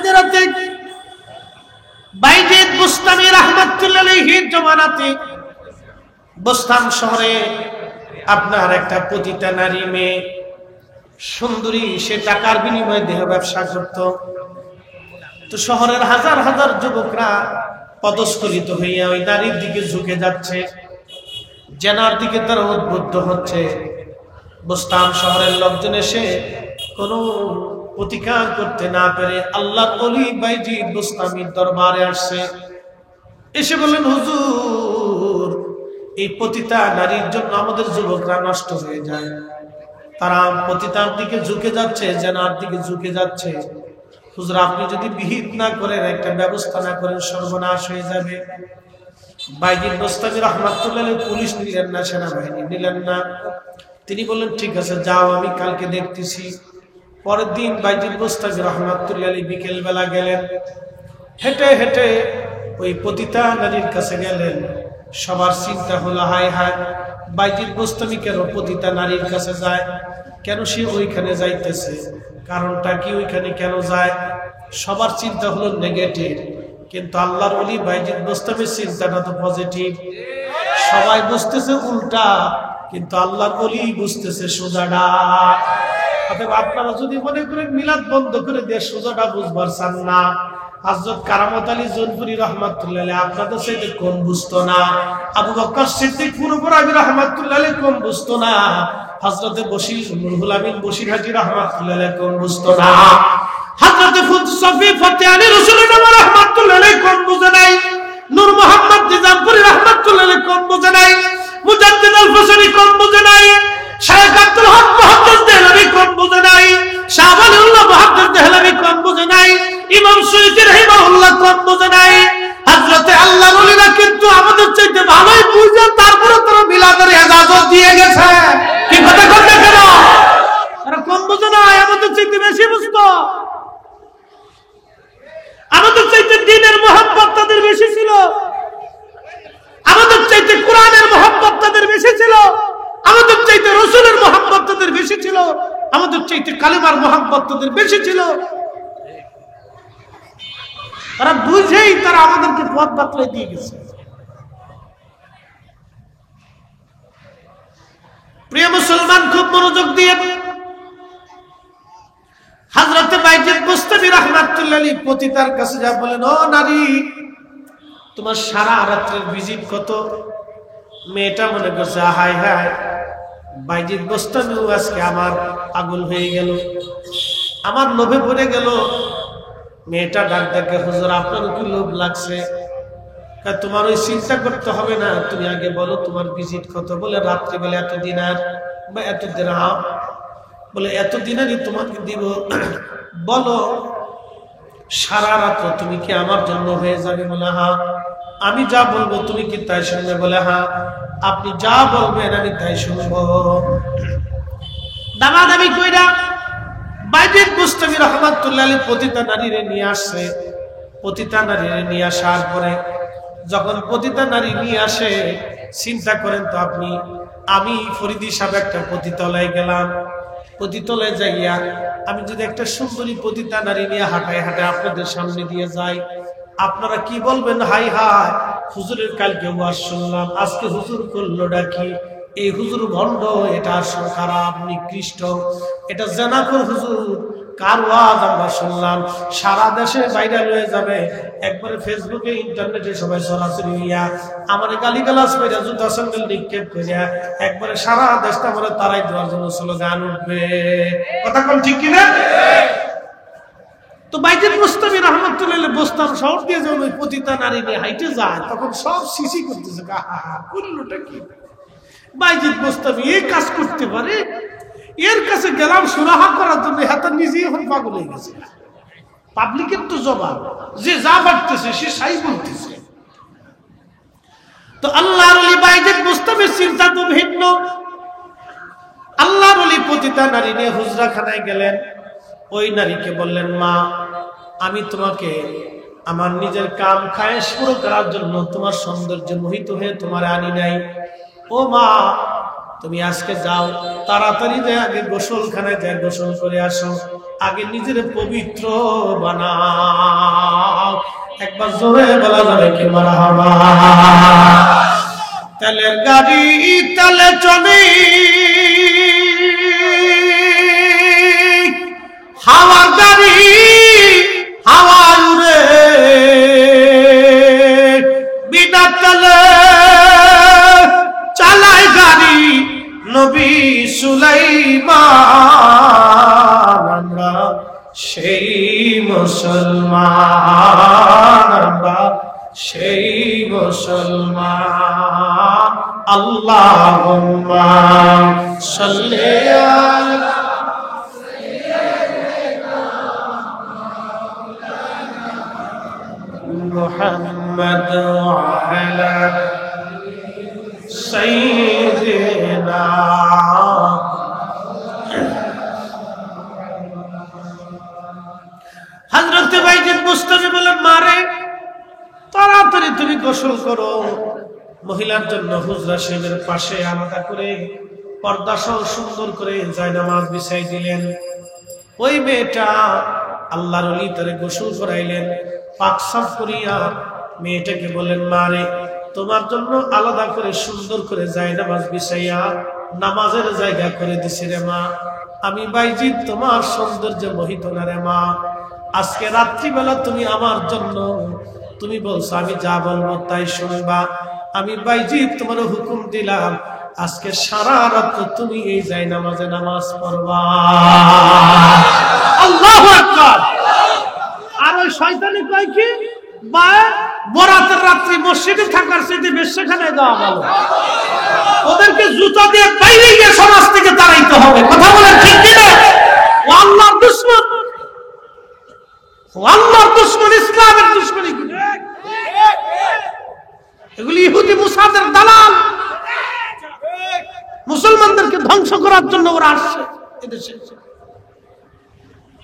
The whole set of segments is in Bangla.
হযরতে বাইজিদ বুস্তামি রাহমাতুল্লাহ আলাইহির জামানাতে বুস্তাম শহরে আপনার একটা পতিতা নারী মেয়ে সুন্দরী, সে টাকার বিনিময়ে দেহ ব্যবসা করত। তো শহরের হাজার হাজার যুবকরা পদস্খলিত হইয়া ওই নারীর দিকে ঝুঁকে যাচ্ছে, জেনার দিকে তারা উদ্বুদ্ধ হচ্ছে। বুস্তাম শহরের লোকজন এসে কোনো প্রতিকার করতে না পেরে আল্লাহর ওলি বাইজিদ বুস্তামির দরবারে আসছে। এসে বললেন, হুজুর, এই পতিতা নারীর জন্য আমাদের যুবকরা নষ্ট হয়ে যায়, তারা পতিতার দিকে ঝুঁকে যাচ্ছে, জেনার দিকে ঝুঁকে যাচ্ছে। হুজুর, আপনি যদি বিহিত না করেন, একটা ব্যবস্থা না করেন, সর্বনাশ হয়ে যাবে। বাইজিদ বুস্তামি রাহমাতুল্লাহ আলাইহি পুলিশ নিলেন না, সেনাবাহিনী নিলেন না। তিনি বললেন, ঠিক আছে, যাও, আমি কালকে দেখতেছি। পরের দিন বাইজিদ বুস্তামি রাহমাতুল্লাহ আলাইহি বিকেল বেলা গেলেন, হেঁটে হেঁটে ওই পতিতা নারীর কাছে গেলেন। সবার চিন্তা হলো, হায় হায়, বাইজিদ বুস্তামি কেন পতিতা নারীর কাছে যায়, কেন সে ওইখানে যাইতেছে, কারণটা কি, ওইখানে কেন যায়? সবার চিন্তা হলো নেগেটিভ, কিন্তু আল্লাহর ওলি বাইজিদ বুস্তামির চিন্তাটা তো পজিটিভ। সবাই বুঝতেছে উল্টা, কিন্তু আল্লাহর ওলি বুঝতেছে সোজাটা। অতএব আপনারা যদি মনে করেন মিলাদ বন্ধ করে দিয়ে সোজাটা বুঝবার চান না, হযরত কারামত আলী জৌনপুরি রাহমাতুল্লাহ আলাইহি আপনাদের সাথে কম বুঝতো না, আবু বকর সিদ্দিক পুরপুরাবি রাহমাতুল্লাহ আলাইহি কম বুঝতো না, হযরতে রুহুল আমিন বশিরহাটি রাহমাতুল্লাহ আলাইহি কম বুঝতো না, হযরতে সফি ফতে আলী রাসূলুল্লাহ রাহমাতুল্লাহ আলাইহি কম বুঝে নাই, নূর মোহাম্মদ নিজামপুরি রাহমাতুল্লাহ আলাইহি কম বুঝে নাই, মুজাদ্দিদ আল ফসরি কম বুঝে নাই, শাইখ আব্দুল হক মুহাদ্দিস দেহলভী কম বুঝে নাই, শাহ ওয়ালিউল্লাহ মুহাদ্দিস দেহলভী কম বুঝে নাই, ইমাম সুয়ুতী রাহিমাহুল্লাহ কম বুঝে নাই। হযরতে আল্লাহর ওলিরা কিন্তু আমাদের চাইতে ভালোই বুঝে, তারপরে তারা মিলাদের ইজাজত দিয়ে গেছে। কি কথা বলতে কেন? তারা কম বুঝে নাই, আমাদের চাইতে বেশি বুঝতো। আমাদের চাইতে দ্বীনের মহব্বত তাদের বেশি ছিল, আমাদের চাইতে কোরআনের মহব্বত তাদের বেশি ছিল, আমাদের চাইতে রাসূলের মহব্বত তাদের বেশি ছিল, আমাদের চাইতে কালেমার মহব্বত তাদের বেশি ছিল। তারা বুঝেই তারা আমাদেরকে পথ বাতলে দিয়ে গেছে। প্রিয় মুসলমান, খুব মনোযোগ দিয়ে হযরতে বাইজিদ বুস্তামি রাহমাতুল্লাহ আলাইহি পতিতার কাছে যা বলেন, ও নারী, তোমার সারা রাতের ভিজিট কত? মেয়েটা মনে করছে, হায় হায়, বাইজিদ বুস্তামিও আজকে আমার পাগল হয়ে গেল, আমার লোভে পড়ে গেল। মেয়েটা ডাক ডাকে, হুজুর, আপনার কি লোভ লাগছে? তোমার ওই চিন্তা করতে হবে না, তুমি আগে বলো তোমার ভিজিট কত। বলে রাত্রি বেলা এত দিনার বা এত দিরহাম। বলে এত দিনারই তোমাকে দিব। বলো সারা রাত তুমি কি আমার জন্য হয়ে যাবে? বলে হ্যাঁ। আমি যা বলবো তুমি কি তাই শুনবে? বলে হ্যাঁ। আপনি যা বলবেন আমি তাই শুনবো। দামাদামি কইরা বাইজিদ বুস্তামি রাহমাতুল্লাহ আলাইহি পতিতা নারীরে নিয়ে আসছে। পতিতা নারীরে নিয়ে আসার পরে যখন পতিতা নারী নিয়ে আসে, চিন্তা করেন তো আপনি, আমি ফরিদি সাহেব একটা পতিতলায় গেলাম, পতিতলায় যাইয়া আমি যদি একটা সুন্দরী পতিতা নারী নিয়ে হাঁটায় হাঁটায় আপনাদের সামনে দিয়ে যাই, আপনারা কি বলবেন? হাই হাই, হুজুরের কালকে ওয়াজ শুনলাম, আজকে হুজুর করলো ডাকি, এই হুজুর ভণ্ড, এটা খারাপ, নিকৃষ্ট, এটা জানাকর হুজুর। কার ওয়াজ আমরা শুনলাম, সারা দেশে ভাইরাল হয়ে যাবে, একবারে ফেসবুকে ইন্টারনেটে সবাই সরাসরি হইয়া আমার গালিগালাজ কইরা জুতা স্যান্ডেল নিক্ষেপ কইরা একবারে সারা দেশটা আমরা তারাই দেওয়ার জন্য স্লোগান উঠবে। কথা কোন ঠিক কিনা? তো বাইজিদ বুস্তামি রাহমাতুল্লাহ আলাইহি বুস্তাম শহর দিয়ে যখন ওই পতিতা নারী নিয়ে হাইটে যায়, তখন সব সিসি করতেছে, করলোটা কি? বাইজিদ বুস্তামি এই কাজ করতে পারে? এর কাছে গেলাম সুরাহা করার জন্য, হাতে নিজেই এখন পাগল হয়ে গেছে। পাবলিকের তো জবাব, যে যা বাড়তেছে সে সাই বলতেছে। তো আল্লাহর ওলি বাইজিদ বুস্তামির চিন্তা তো ভিন্ন। আল্লাহর ওলি পতিতা নারী নিয়ে হুজরাখানায় গেলেন। ওই নারীকে বললেন, মা, আমি তোমাকে আমার নিজের কাম খায়েশ পুরো করার জন্য, তোমার সৌন্দর্যে মোহিত হয়ে তোমার আনি নাই। ও মা, তুমি আজকে যাও, তাড়াতাড়ি যে আগে গোসলখানায় যায় গোসল করে আসো, আগে নিজের পবিত্র বানাও। জোরে বলা যাবে কি মারহাবা। তেলের গাড়ি তেলে চলে, হাওয়ার গাড়ি হাওয়া উড়ে, বিনা তেলে চালায় গাড়ি নবী সুলাইমান। আমরা সেই মুসলমান, আমরা সেই মুসলমান। আল্লাহুম্মা সাল্লি আলা মুহাম্মদ ওয়া আলা সাইয়্যিদিনা। হযরত বাইজিদ মুস্তাফি বলেন, মারে তাড়াতাড়ি তুমি গোসল করো। মহিলার জন্য হুজরা শরীফের পাশে আলাদা করে পর্দা সহ সুন্দর করে জায়নামাজ বিছাই দিলেন। ওই মেয়েটা আল্লাহর ওলি তারে গোসল করাইলেন, পাক সাফ করিয়া মেয়েটাকে বলেন, মারে তোমার জন্য আলাদা করে সুন্দর করে জায়নামাজ বিছাইয়া নামাজের জায়গা করে দিছি রে মা। আমি বাইজিদ তোমার সৌন্দর্যে মোহিত না রে মা। আজকে রাত্রিবেলা তুমি আমার জন্য, তুমি বলছো আমি যা বলবো তাই শুনবা। আমি বাইজিদ তোমার হুকুম দিলাম, আজকে সারা রাত তুমি এই জায়নামাজে নামাজ পড়বা। আল্লাহু আকবার। আর ওই শয়তানি কয় কি, বা বরাতের রাত্রি মসজিদে থাকার চাইতে বেশ্যখানায় যাওয়া ভালো। ওদেরকে জুতা দিয়ে বাইরে গিয়ে সমাজ থেকে তাড়াইতে হবে। কথা বলেন ঠিক কিনা? ও আল্লাহর দুশমন, ও আল্লাহর দুশমন, ইসলামের দুশমনী। এগুলি ইহুদি মুসাদের দালাল, মুসলমানদেরকে ধ্বংস করার জন্য ওরা আসছে এদেশে।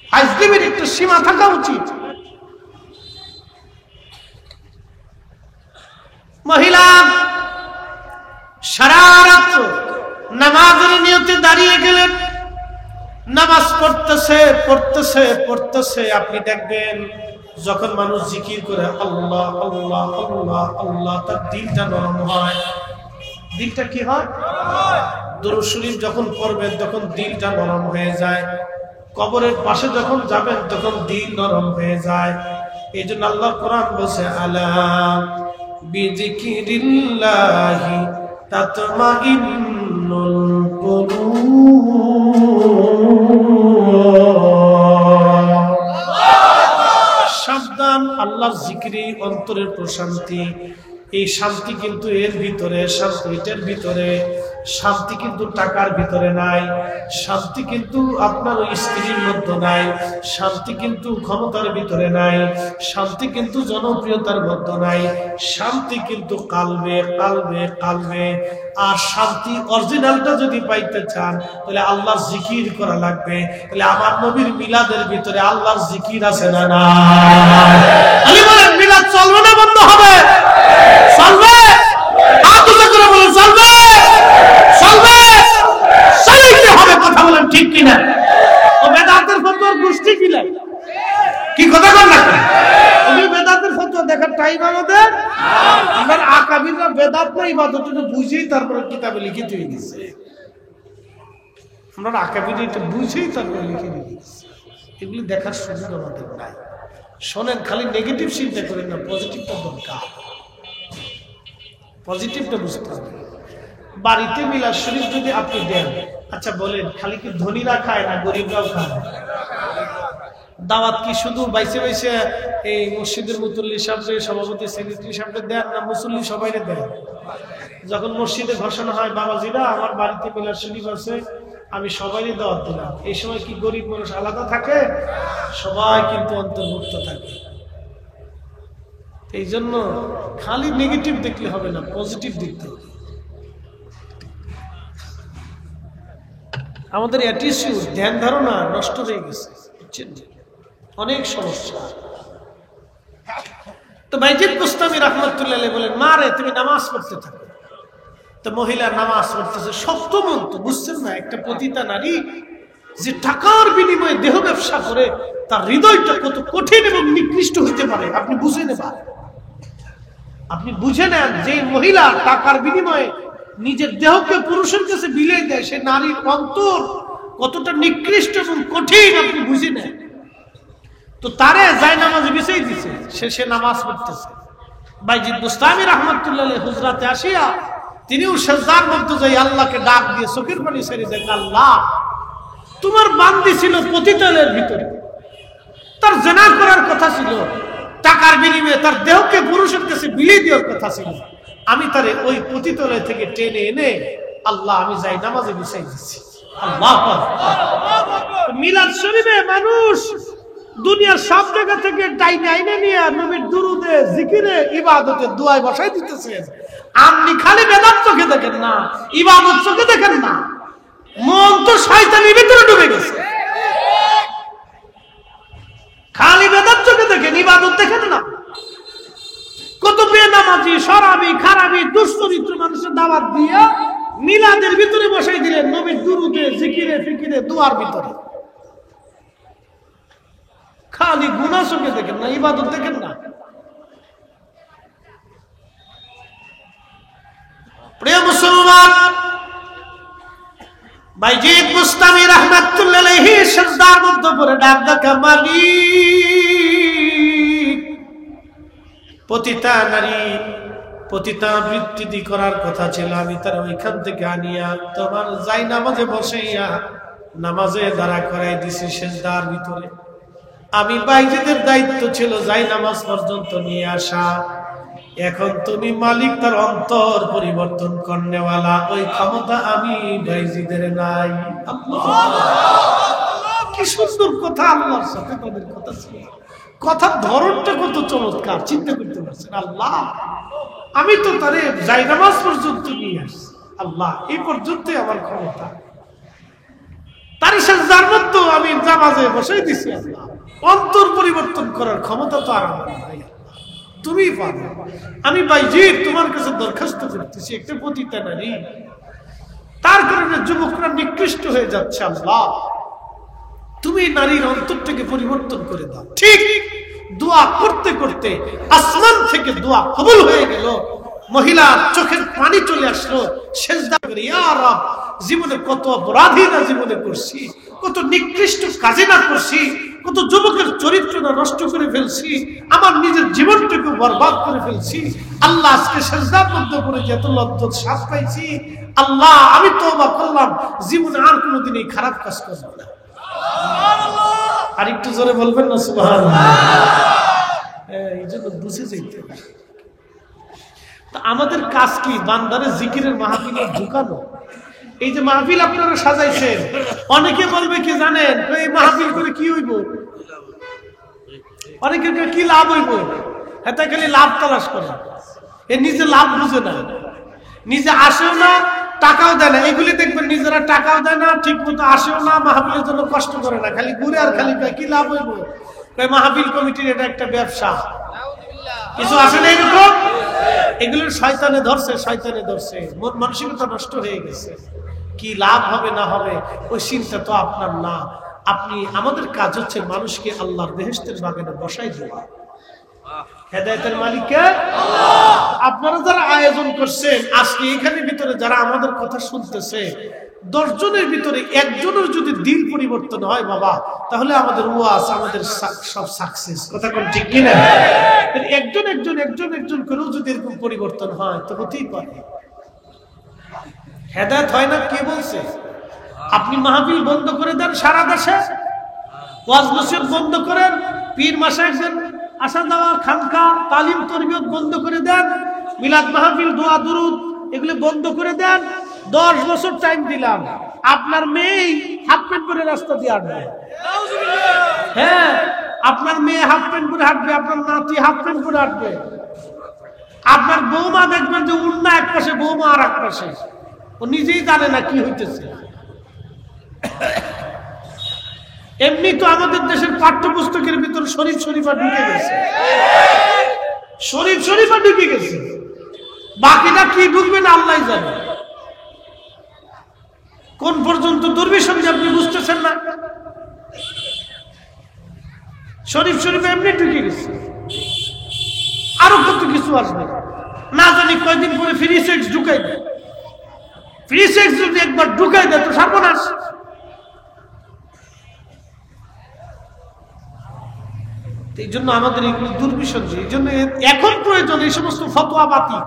ফাজলিমের একটা সীমা থাকা উচিত। মহিলা সারা রাত নামাজের নিয়তে দাঁড়িয়ে গেলেন, নামাজ পড়তেছে পড়তেছে পড়তেছে। আপনি দেখবেন যখন মানুষ জিকির করে আল্লাহ আল্লাহ আল্লাহ আল্লাহ, তার দিলটা নরম হয়। দিলটা কি হয়? দুরূদ শরীফ যখন পড়বেন তখন দিলটা নরম হয়ে যায়। কবরের পাশে যখন যাবেন তখন দিল নরম হয়ে যায়। এই জন্য আল্লাহ কোরআন বলছে, আলা বিযিকিরিল্লাহি তাতমাইন্নুল কুলুব। সাবধান, আল্লাহর জিকিরে অন্তরের প্রশান্তি। এই শান্তি কিন্তু এর ভিতরে, শান্তিটার ভিতরে। শান্তি কিন্তু টাকার ভিতরে নাই, শান্তি কিন্তু আপনার ওই স্ত্রীর মধ্যে নাই, শান্তি কিন্তু ক্ষমতার ভিতরে নাই, শান্তি কিন্তু জনপ্রিয়তার মধ্যে নাই, শান্তি কিন্তু কালবে কালবে কালবে। আর শান্তি অরিজিনালটা যদি পাইতে চান তাহলে আল্লাহর জিকির করা লাগবে। তাহলে আমার নবীর মিলাদের ভিতরে আল্লাহর জিকির আছে না? না। আলী বলেন, মিলাদ চলবে না বন্ধ হবে? চলবে। হাত উঁচু করে বলেন, চলবে চলবে, চালাইতে হবে। কথা বলেন ঠিক কিনা? ও বেদাতের ফতোয়ার গোষ্ঠী কিলা কি কথা বল না? ওই বেদাতের ফতোয়া দেখার টাইম আমাদের। আমরা আকাবিররা বেদাত না ইবাদত বুঝেই তারপরে কিতাবে লিখে দিয়ে দিয়েছে। আমরা আকাবির এটা বুঝেই তারপরে লিখে দিয়ে দিয়েছে। এগুলি দেখার সুযোগ আমাদের নাই। শোনেন, খালি নেগেটিভ চিন্তা করেন না, পজিটিভটা দরকার। পজিটিভটা বুঝতে হবে। বাড়িতে মিলাদ শরীফ যদি আপনি দেন, আচ্ছা বলেন, খালি কি ধনীরা খায় না গরিবরাও খায়? দাওয়াত কি শুধু বাইসে বাইসে এই মসজিদের মুতল্লি সাহেব, সভাপতি, সেক্রেটারি সাহেবদের দেন, না মুসল্লি সবাইরে দেন? যখন মসজিদে ঘোষণা হয়, বাবাজিরা আমার বাড়িতে মিলাদ শরীফ আছে, আমি সবাইকে দাওয়াত দিলাম, এই সময় কি গরিব মানুষ আলাদা থাকে? সবাই কিন্তু অন্তর্ভুক্ত থাকে। এই জন্য খালি নেগেটিভ দেখলে হবে না, পজিটিভ দেখতে হবে। আমাদের অ্যাটিটিউড, ধ্যান ধারণা নষ্ট হয়ে গেছে, বুঝছেন? অনেক সমস্যা। তো বাইজিদ বুস্তামি রাহমাতুল্লাহ আলাইহি বলেন, মা রে তুমি নামাজ পড়তে থাকো। তো মহিলা নামাজ পড়তেছে, শক্ত মন তো, বুঝছেন না? একটা পতিতা নারী যে টাকার বিনিময়ে দেহ ব্যবসা করে, তার হৃদয়টা কত কঠিন এবং নিকৃষ্ট। নিকৃষ্ট হইতে পারে আপনি বুঝে নেবেন। আপনি বুঝে নেন যে মহিলা টাকার বিনিময়ে নিজের দেহকে পুরুষের কাছে বিলিয়ে দেয়, সে নারীর অন্তর কতটা নিকৃষ্ট এবং কঠিন আপনি বুঝে নেন। তো তারে জায়নামাজে বিছাই দিছে, সে নামাজ পড়তেছে। বাইজিদ বুস্তামি রাহমাতুল্লাহ আলাইহি হুজরাতে আসিয়া তিনিও সেজদার মধ্যে যাই আল্লাহকে ডাক দিয়ে চোখের পানি ছেড়ে দেন, আল্লাহ তোমার বান্দি ছিল পতিতালয়ের ভিতরে, তার জিনা করার কথা ছিল, টাকার বিনিময়ে তার দেহকে পুরুষের কাছে বিলিয়ে দেওয়ার কথা ছিল, আমি তারে ওই পতিতালয় থেকে টেনে এনে আল্লাহ আমি যাই নামাজে বিছাই দিচ্ছি। আল্লাহু আকবার। মিলাদ শরীফে মানুষ দুনিয়ার সব জায়গা থেকে ডাইনে আইনে নিয়ে নবীর দুরুদে জিকিরে ইবাদতে দোয়ায় বসাই দিতেছেন। আপনি খালি বেদাত চোখে দেখেন না, ইবাদত চোখে দেখেন না, মন তো শয়তানের ভিতরে ডুবে গেছে। খালি বেদাত চোখে দেখেন, ইবাদত দেখেন না। কত বেনামাজি শরাবি খারাবি দুশ্চরিত্র মানুষের দাওয়াত দিয়া মিলাদের ভিতরে বসাই দিলেন, নবীর দুরুদে জিকিরে ফিকিরে দোয়ার ভিতরে। খালি গুনাহ চোখে দেখেন না, ইবাদত দেখেন না। প্রিয় মুসলমান, বাইজিদ বুস্তামি রাহমাতুল্লাহ আলাইহি সিজদার মধ্যে পড়ে ডাক ডাকা মালিক, পতিতা নারী পতিতা বৃত্তি করার কথা ছিল, আমি তার ওইখান থেকে আনিয়া তোমার যাই নামাজে বসাইয়া নামাজে দাঁড়া করাই দিছি সিজদার ভিতরে। আমি বাইজিদের দায়িত্ব ছিল যাই নামাজ পর্যন্ত নিয়ে আসা। এখন তুমি মালিক, তার অন্তর পরিবর্তন করনেওয়ালা, ওই ক্ষমতা আমি বাইজিদের নাই। কি সুন্দর কথা, আল্লাহর সাথে তাদের কথা ছিল। কথার ধরনটা কত চমৎকার, চিন্তা করতে পারছেন? আল্লাহ আমি তো তারে যাই নামাজ পর্যন্ত নিয়ে আসছি, আল্লাহ এই পর্যন্তই আমার ক্ষমতা, তারই সিজদার মধ্যে আমি নামাজে বসাই দিছি। আল্লাহ অন্তর পরিবর্তন করার ক্ষমতা তো আর আমার নাই, তুমি পারো। আমি বাইজিদ তোমার কাছে দরখাস্ত করতেছি, একটা পতিতা নারী, তার কারণে যুবকরা নিকৃষ্ট হয়ে যাচ্ছে, আল্লাহ তুমি নারীর অন্তরটাকে পরিবর্তন করে দাও। ঠিক দোয়া করতে করতে আসমান থেকে দোয়া কবুল হয়ে গেল, মহিলার চোখের পানি চলে আসলো, সেজদা করে ইয়া রব, জীবনে কত অপরাধী না জীবনে করছি, কত নিকৃষ্ট কাজে না করছি, কত যুবকের চরিত্র না নষ্ট করে ফেলছি, আমার নিজের জীবনটাকে বরবাদ করে ফেলছি। আল্লাহ আজকে সেজদার মধ্যে পড়ে এত লজ্জত শ্বাস পাইছি, আল্লাহ আমি তওবা করলাম, জীবনে আর কোনোদিন এই খারাপ কাজ করব না। আর একটু জোরে বলবেন না সুবহানাল্লাহ। এই জন্য বুঝে যাইতে হবে। তা আমাদের কাজ কি? বান্দারে জিকিরের মাহফিলে ঢুকানো। এই যে মাহফিল আপনারা সাজাইছেন, অনেকে বলবে কি জানেন, এই মাহফিল করে কি হইব? অনেকের কি লাভ হইব? এটা খালি লাভ তালাশ করে, এ নিজে লাভ বুঝে না, নিজে আসেও না, টাকাও দেয় না। এগুলি দেখবেন নিজেরা টাকাও দেয় না, ঠিক মতো আসেও না, মাহফিলের জন্য কষ্ট করে না, খালি ঘুরে আর খালি কি লাভ হইব? মাহফিল কমিটির এটা একটা ব্যবসা, কিছু আসে না এরকম। এগুলোর শয়তানে ধরছে, শয়তানে ধরছে, মন মানসিকতা নষ্ট হয়ে গেছে। কি লাভ হবে না হবে ওই চিন্তা তো আপনার না। আপনি, আমাদের কাজ হচ্ছে মানুষকে আল্লাহর বেহেশতের বাগানে বসাই দেওয়া। হেদায়েতের মালিক কে? আল্লাহ। আপনারা যারা আয়োজন করছেন আজকে এখানে ভিতরে যারা আমাদের কথা শুনতেছে, 10 জনের ভিতরে একজনের যদি দিল পরিবর্তন হয় বাবা, তাহলে আমাদের ওয়াজ, আমাদের সব সাকসেস। কথা কোন ঠিক কিনা? একজন একজন একজন একজন করেও যদি এরকম পরিবর্তন হয় তো হতেই পারে। হেদায়েত হয় না কে বলছে? আপনি মাহফিল বন্ধ করে দেন সারা দেশে, ওয়াজ নসিহত বন্ধ করেন, পীর মাশায়েখদের আসা যাওয়া, খানকা, তালিম তরবিয়ত বন্ধ করে দেন, মিলাদ মাহফিল দোয়া দুরুদ এগুলো বন্ধ করে দেন। 10 বছর টাইম দিলাম, আপনার মেয়ে হাফ প্যান্ট পরে রাস্তা দিয়ে হাঁটবে। হ্যাঁ, আপনার মেয়ে হাফ প্যান্ট পরে হাঁটবে, আপনার নাতি হাফ প্যান্ট পরে হাঁটবে, আপনার বৌমা দেখবেন যে উন্না এক পাশে, বৌমা আর এক পাশে, ও নিজেই জানে না কি হইতেছে। এমনি তো আমাদের দেশের পাঠ্যপুস্তকের ভিতর শরীফ শরীফা ঢুকে গেছে, শরীফ শরীফা ঢুকে গেছে, বাকিটা কি ঢুকবে না আল্লাহ জানে। কোন পর্যন্ত দুর্বিসন্ধি আপনি বুঝতেছেন না? শরীফ শরীফা এমনি ঢুকে গেছে। কিছু আসবে না জানি কয়দিন পরে ফ্রি সেক্স ঢুকাই দেয়। ফ্রি সেক্স যদি একবার ঢুকাই দেয় তো সর্বনাশ। এই জন্য আমাদের এগুলো দুর্বিসন্ধি। এই জন্য এখন প্রয়োজন এই সমস্ত ফতোয়া বাতিল,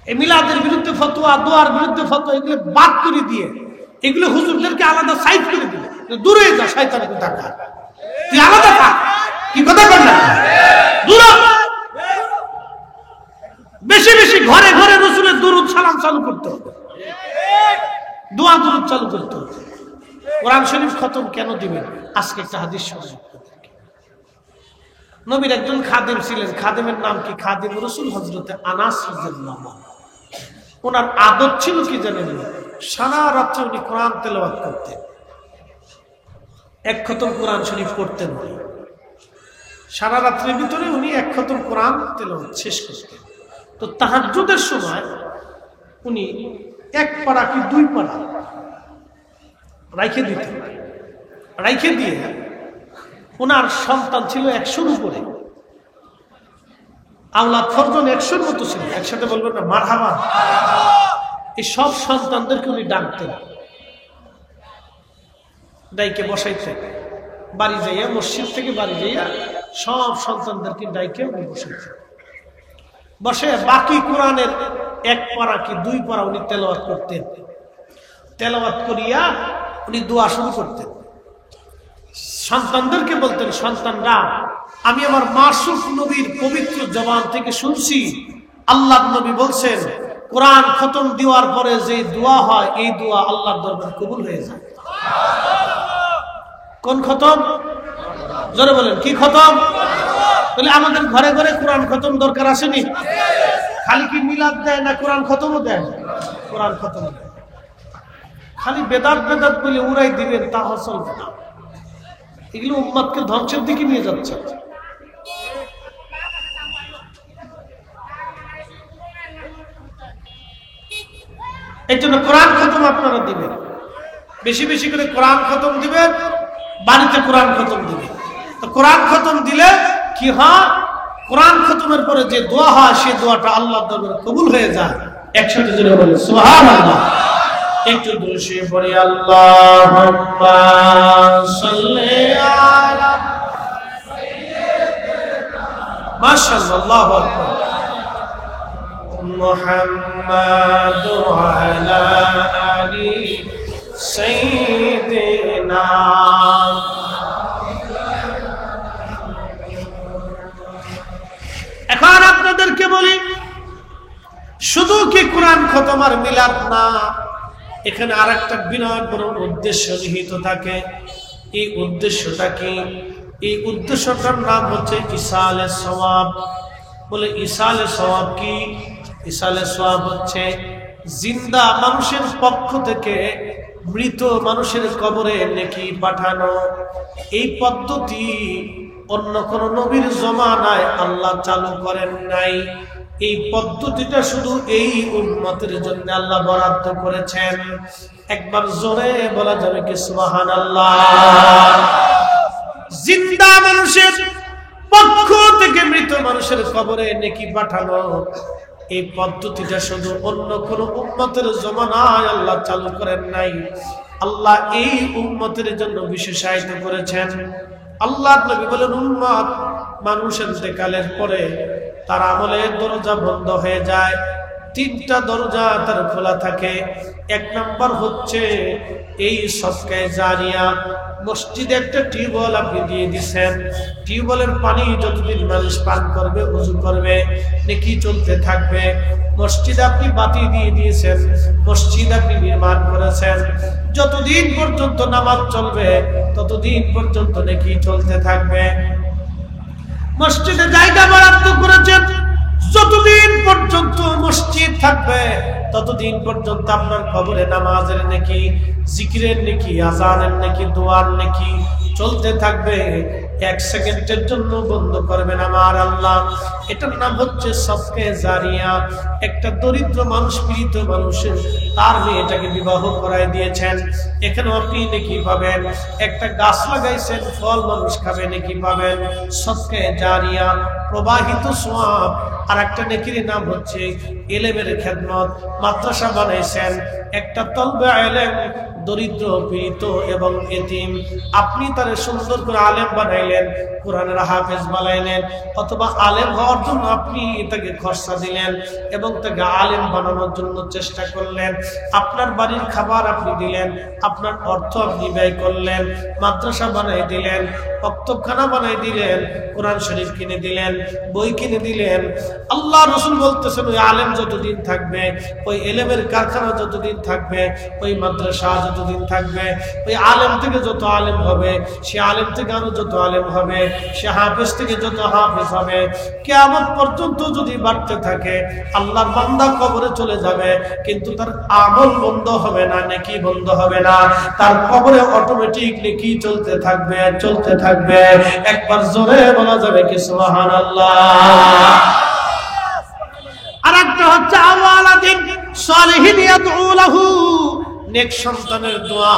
এই মিলাদের বিরুদ্ধে ফতোয়া, দোয়ার বিরুদ্ধে ফতোয়া, এগুলো বাদ করে দিয়ে এগুলো হুজুরদেরকে আলাদা সাইড করে দিলে দূরে যা শয়তানের টাকা, তুই আলাদা থাক। কি কথা বল না? দূর বেশি বেশি ঘরে ঘরে রাসূলের দুরূদ সালাম চালু করতে হবে, দোয়া দুরূদ চালু করতে হবে। কোরআন শরীফ খতম কেন দিবেন? আজকে একটা হাদিস শুনুন। নবীর একজন খাদেম ছিলেন, খাদেমের নাম কি? খাদেম রাসূল হযরতে আনাস রাদিয়াল্লাহু আনহু। ওনার আদত ছিল কি জানেন? সারা রাত্রে উনি কোরআন তেলাওয়াত করতেন, এক খতম কোরআন শরীফ পড়তেন। সারা রাত্রের ভিতরে উনি এক খতম কোরআন তেলাওয়াত শেষ করতেন। তো তাহাজ্জুদের সময় উনি এক পারা কি দুই পারা রাইখে দিতেন। রাইখে দিয়ে ওনার সন্তান ছিল 100-র উপরে, আওলাদ ফরজন 100-র মতো ছিল। একসাথে বলবেন না মারহাবা? এই সব সন্তানদেরকে উনি ডাকতেন, ডাইকে বসাইতেন। বাড়ি যাইয়া, মসজিদ থেকে বাড়ি যাইয়া সব সন্তানদেরকে ডাইকে উনি বসাইতেন। বসে বাকি কোরআনের এক পারা কি দুই পারা উনি তেলাওয়াত করতেন। তেলাওয়াত করিয়া উনি দোয়া শুরু করতেন। সন্তানদেরকে বলতেন, সন্তানরা আমি আমার মাসুক নবীর পবিত্র জবান থেকে শুনছি, আল্লাহ নবী বলছেন কোরআন খতম দেওয়ার পরে যে দোয়া হয় এই দোয়া আল্লাহর দরবারে কবুল হয়ে যায়। কোন খতম? জোরে বলেন, কি খতম? তাহলে আমাদের ঘরে ঘরে কোরআন খতম দরকার আসেনি? খালি কি মিলাদ দেয় না কোরআন খতমও দেয়? কোরআন খতম দেয়। খালি বেদাত বেদাত বলে উড়াই দিবেন তা চলবে না। এগুলো উম্মতকে ধ্বংসের দিকে নিয়ে যাচ্ছে। এই জন্য কোরআন খতম আপনারা দিবেন, বেশি বেশি করে কোরআন খতম দিবেন, বাড়িতে কোরআন খতম দিবেন। তো কোরআন খতম দিলে কি হয়? কোরআন খতমের পরে যে দোয়া হয় সেই দোয়াটা আল্লাহর দরবারে কবুল হয়ে যায়। একসাথে জোরে বলেন সুবহানাল্লাহ। একটু দুরূদ পড়ি, আল্লাহুম্মা সাল্লি আলা সাইয়্যিদিনা মাশাআল্লাহু আকবার মুহাম্মাদ ওয়া আলা আলি সাইয়্যিদিনা। এখন আপনাদেরকে বলি, শুধু কি কোরআন খতম আর মিলাদ না, এখানে আর একটা বিরাট বড় উদ্দেশ্য নিহিত থাকে। এই উদ্দেশ্যটা কি? এই উদ্দেশ্যটার নাম হচ্ছে ইসালে সওয়াব। বলে ইসালে সওয়াব কি? ইসালে সওয়াব হচ্ছে জিন্দা মানুষের পক্ষ থেকে মৃত মানুষের কবরে নেকি পাঠানো। এই পদ্ধতি অন্য কোন নবীর জমানায় আল্লাহ চালু করেন নাই। এই পদ্ধতিটা শুধু এই উম্মতের জন্য আল্লাহ বরাদ্দ করেছেন। একবার জোরে বলা যাবে কি সুবহানাল্লাহ? জিন্দা মানুষের পক্ষ থেকে মৃত মানুষের কবরে নেকি পাঠানো, এই পদ্ধতিটা শুধু অন্য কোন উম্মতের জমানায় আল্লাহ চালু করেন নাই। আল্লাহ এই উম্মতের জন্য বিশেষায়িত করেছেন। আল্লাহ নবী বলেন, উম্মত মানুষের ইন্তেকালের পরে তার আমলের দরজা বন্ধ হয়ে যায়। তিনটা দরজা তার খোলা থাকে। এক নাম্বার হচ্ছে এই সদকায়ে জারিয়া। মসজিদে একটা টিউবওয়েল আপনি দিয়ে দিচ্ছেন, টিউবওয়েলের পানি যতদিন মানুষ পান করবে, ওযু করবে, নেকি চলতে থাকবে। মসজিদে আপনি বাতি দিয়ে দিয়েছেন, মসজিদ আপনি নির্মাণ করেছেন, যতদিন পর্যন্ত নামাজ চলবে ততদিন পর্যন্ত নেকি চলতে থাকবে। মসজিদে জায়গা বরাদ্দ করেছেন, যতদিন পর্যন্ত মসজিদ থাকবে ততদিন পর্যন্ত আপনার কবরে নামাজের নেকি, জিকিরের নেকি, আযানের নেকি, দোয়ার নেকি চলতে থাকবে। এক সেকেন্ডের জন্য বন্ধ করবেন আমার আল্লাহ। এটার নাম হচ্ছে সদকা জারিয়া। একটা দরিদ্র মানুষ, পীড়িত মানুষের তার মেয়েটাকে বিবাহ করায় দিয়েছেন, এখানেও আপনি নেকি পাবেন। একটা গাছ লাগাইছেন, ফল মানুষ খাবে, নেকি পাবেন। সদকা জারিয়া, প্রবাহিত সওয়াব। আর একটা নেকির নাম হচ্ছে ইলমের খেদমত। মাদ্রাসা বানাইছেন, একটা তলবে ইলম, দরিদ্র, পীড়িত এবং এতিম, আপনি তারে সুন্দর করে আলেম বানাইলেন, কোরআনের হাফেজ বানাইলেন, অথবা আলেম হওয়ার জন্য আপনি তাকে খরচা দিলেন এবং তাকে আলেম বানানোর জন্য চেষ্টা করলেন। আপনার বাড়ির খাবার আপনি দিলেন, আপনার অর্থ আপনি ব্যয় করলেন, মাদ্রাসা বানাই দিলেন, ওয়াক্তখানা বানাই দিলেন, কোরআন শরীফ কিনে দিলেন, বই কিনে দিলেন। আল্লাহ রাসূল বলতেছেন ওই আলেম যতদিন থাকবে, ওই ইলমের কারখানা যতদিন থাকবে, ওই মাদ্রাসা যতদিন থাকবে, ওই আলেম থেকে যত আলেম হবে, সে আলেম থেকে আরো যত আলেম হবে, সে হাফেজ থেকে যত হাফেজ হবে, কিয়ামত পর্যন্ত যদি বাড়তে থাকে, আল্লাহর বান্দা কবরে চলে যাবে কিন্তু তার আমল বন্ধ হবে না, নেকি বন্ধ হবে না, তার কবরে অটোমেটিক নেকি চলতে থাকবে, চলতে থাকবে। একবার জোরে বলা যাবে কি সুবহানাল্লাহ। আরেকটা হচ্ছে আওয়ালাদিন সালিহিন ইয়াদউ লাহু, নেক সন্তানের দোয়া।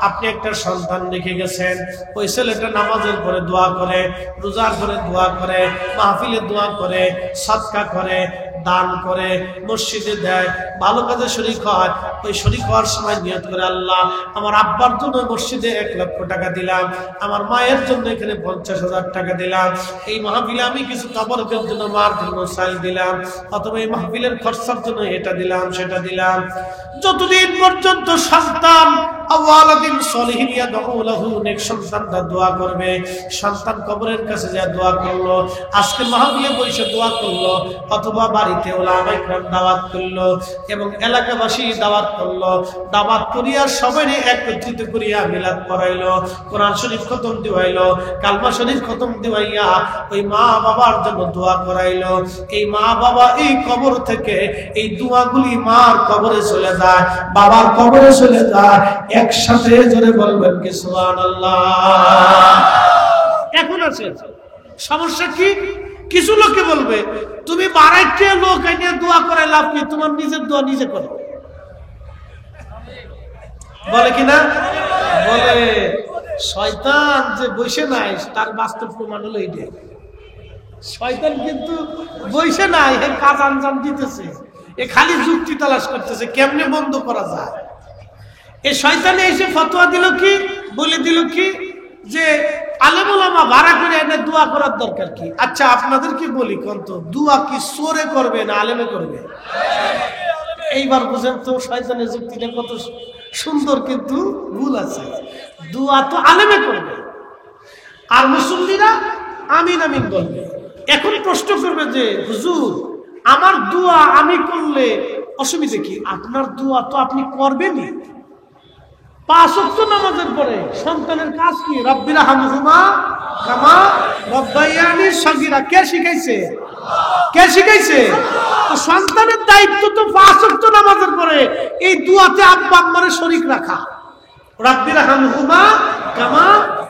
আপনি একটা সন্তান রেখে গেছেন, ওই ছেলেটা নামাজের পরে দোয়া করে, রোজার পরে দোয়া করে, মাহফিলে দোয়া করে, সাদকা করে, দান করে, মসজিদে দেয়, ভালো কাজে শরীক হয়। ওই শরীক হওয়ার সময় নিয়ত করে, আল্লাহ আমার আব্বার জন্য মসজিদে 1 লক্ষ টাকা দিলাম, আমার মায়ের জন্য এখানে 50,000 টাকা দিলাম, এই মাহফিলে আমি কিছু তাবারুকের জন্য মার জন্য চাল দিলাম, অথবা এই মাহফিলের খরচার জন্য এটা দিলাম, সেটা দিলাম। যতদিন পর্যন্ত সন্তান আওয়ালাদিন সলিহিন ইয়াদউ লাহু, নেক সন্তানটা দোয়া করবে, সন্তান কবরের কাছে যা দোয়া করলো, আজকে মাহফিলে বসে দোয়া করলো, অথবা বাড়িতে ওলামায়ে কেরাম দাওয়াত করলো এবং এলাকাবাসী দাওয়াত করলো, দাওয়াত করিয়া সবাই একত্রিত করিয়া মিলাদ পড়াইলো, কোরআন শরীফ খতম দিওয়াইলো, কালমা শরীফ খতম দিওয়াইয়া ওই মা বাবার জন্য দোয়া করাইলো। এই মা বাবা এই কবর থেকে এই দোয়াগুলি মার কবরে চলে যায়, বাবার কবরে চলে যায়, একসাথে জোরে বলবেন কি সুবহানাল্লাহ। এখন আছে সমস্যা কি? কিছু লোকে বলবে তুমি বাড়াইতে লোক এনে দোয়া করে লাভ কি, তোমার নিজের দোয়া নিজে করো, বলে কিনা? বলে। শয়তান যে বসে নাই তার বাস্তব প্রমাণ হলো এইটা। শয়তান কিন্তু বসে নাই, এ কাজ আঞ্জাম দিতেছে, এ খালি যুক্তি তালাশ করতেছে কেমনে বন্ধ করা যায়। এই শয়তানে এসে ফতোয়া দিল কি, বলে দিল কি যে আলেম ওলামা ভাড়া করে এনে দোয়া করার দরকার কি? আচ্ছা আপনাদেরকে বলি, কোন তো দোয়া কি সোরে করবে না আলেমে করবে? এইবার বুঝেন তো শয়তানের যুক্তিটা কত সুন্দর, কিন্তু ভুল আছে। দোয়া তো আলেমে করবে আর মুসল্লিরা আমিন আমিন বলবে। এখন প্রশ্ন করবে যে হুজুর আমার দোয়া আমি করলে অসুবিধা কি? আপনার দোয়া তো আপনি করবেনই। 5 ওয়াক্ত নামাজের পরে সন্তানের কাজ কি? রব্বিরহামহুমা কামা রাব্বায়ানি সগীরা। কে শিখাইছে? কে শিখাইছে? তো সন্তানের দায়িত্ব তো 5 ওয়াক্ত নামাজের পরে এই দোয়াতে আব্বা আম্মারে শরীক রাখা, রব্বিরহামহুমা কামা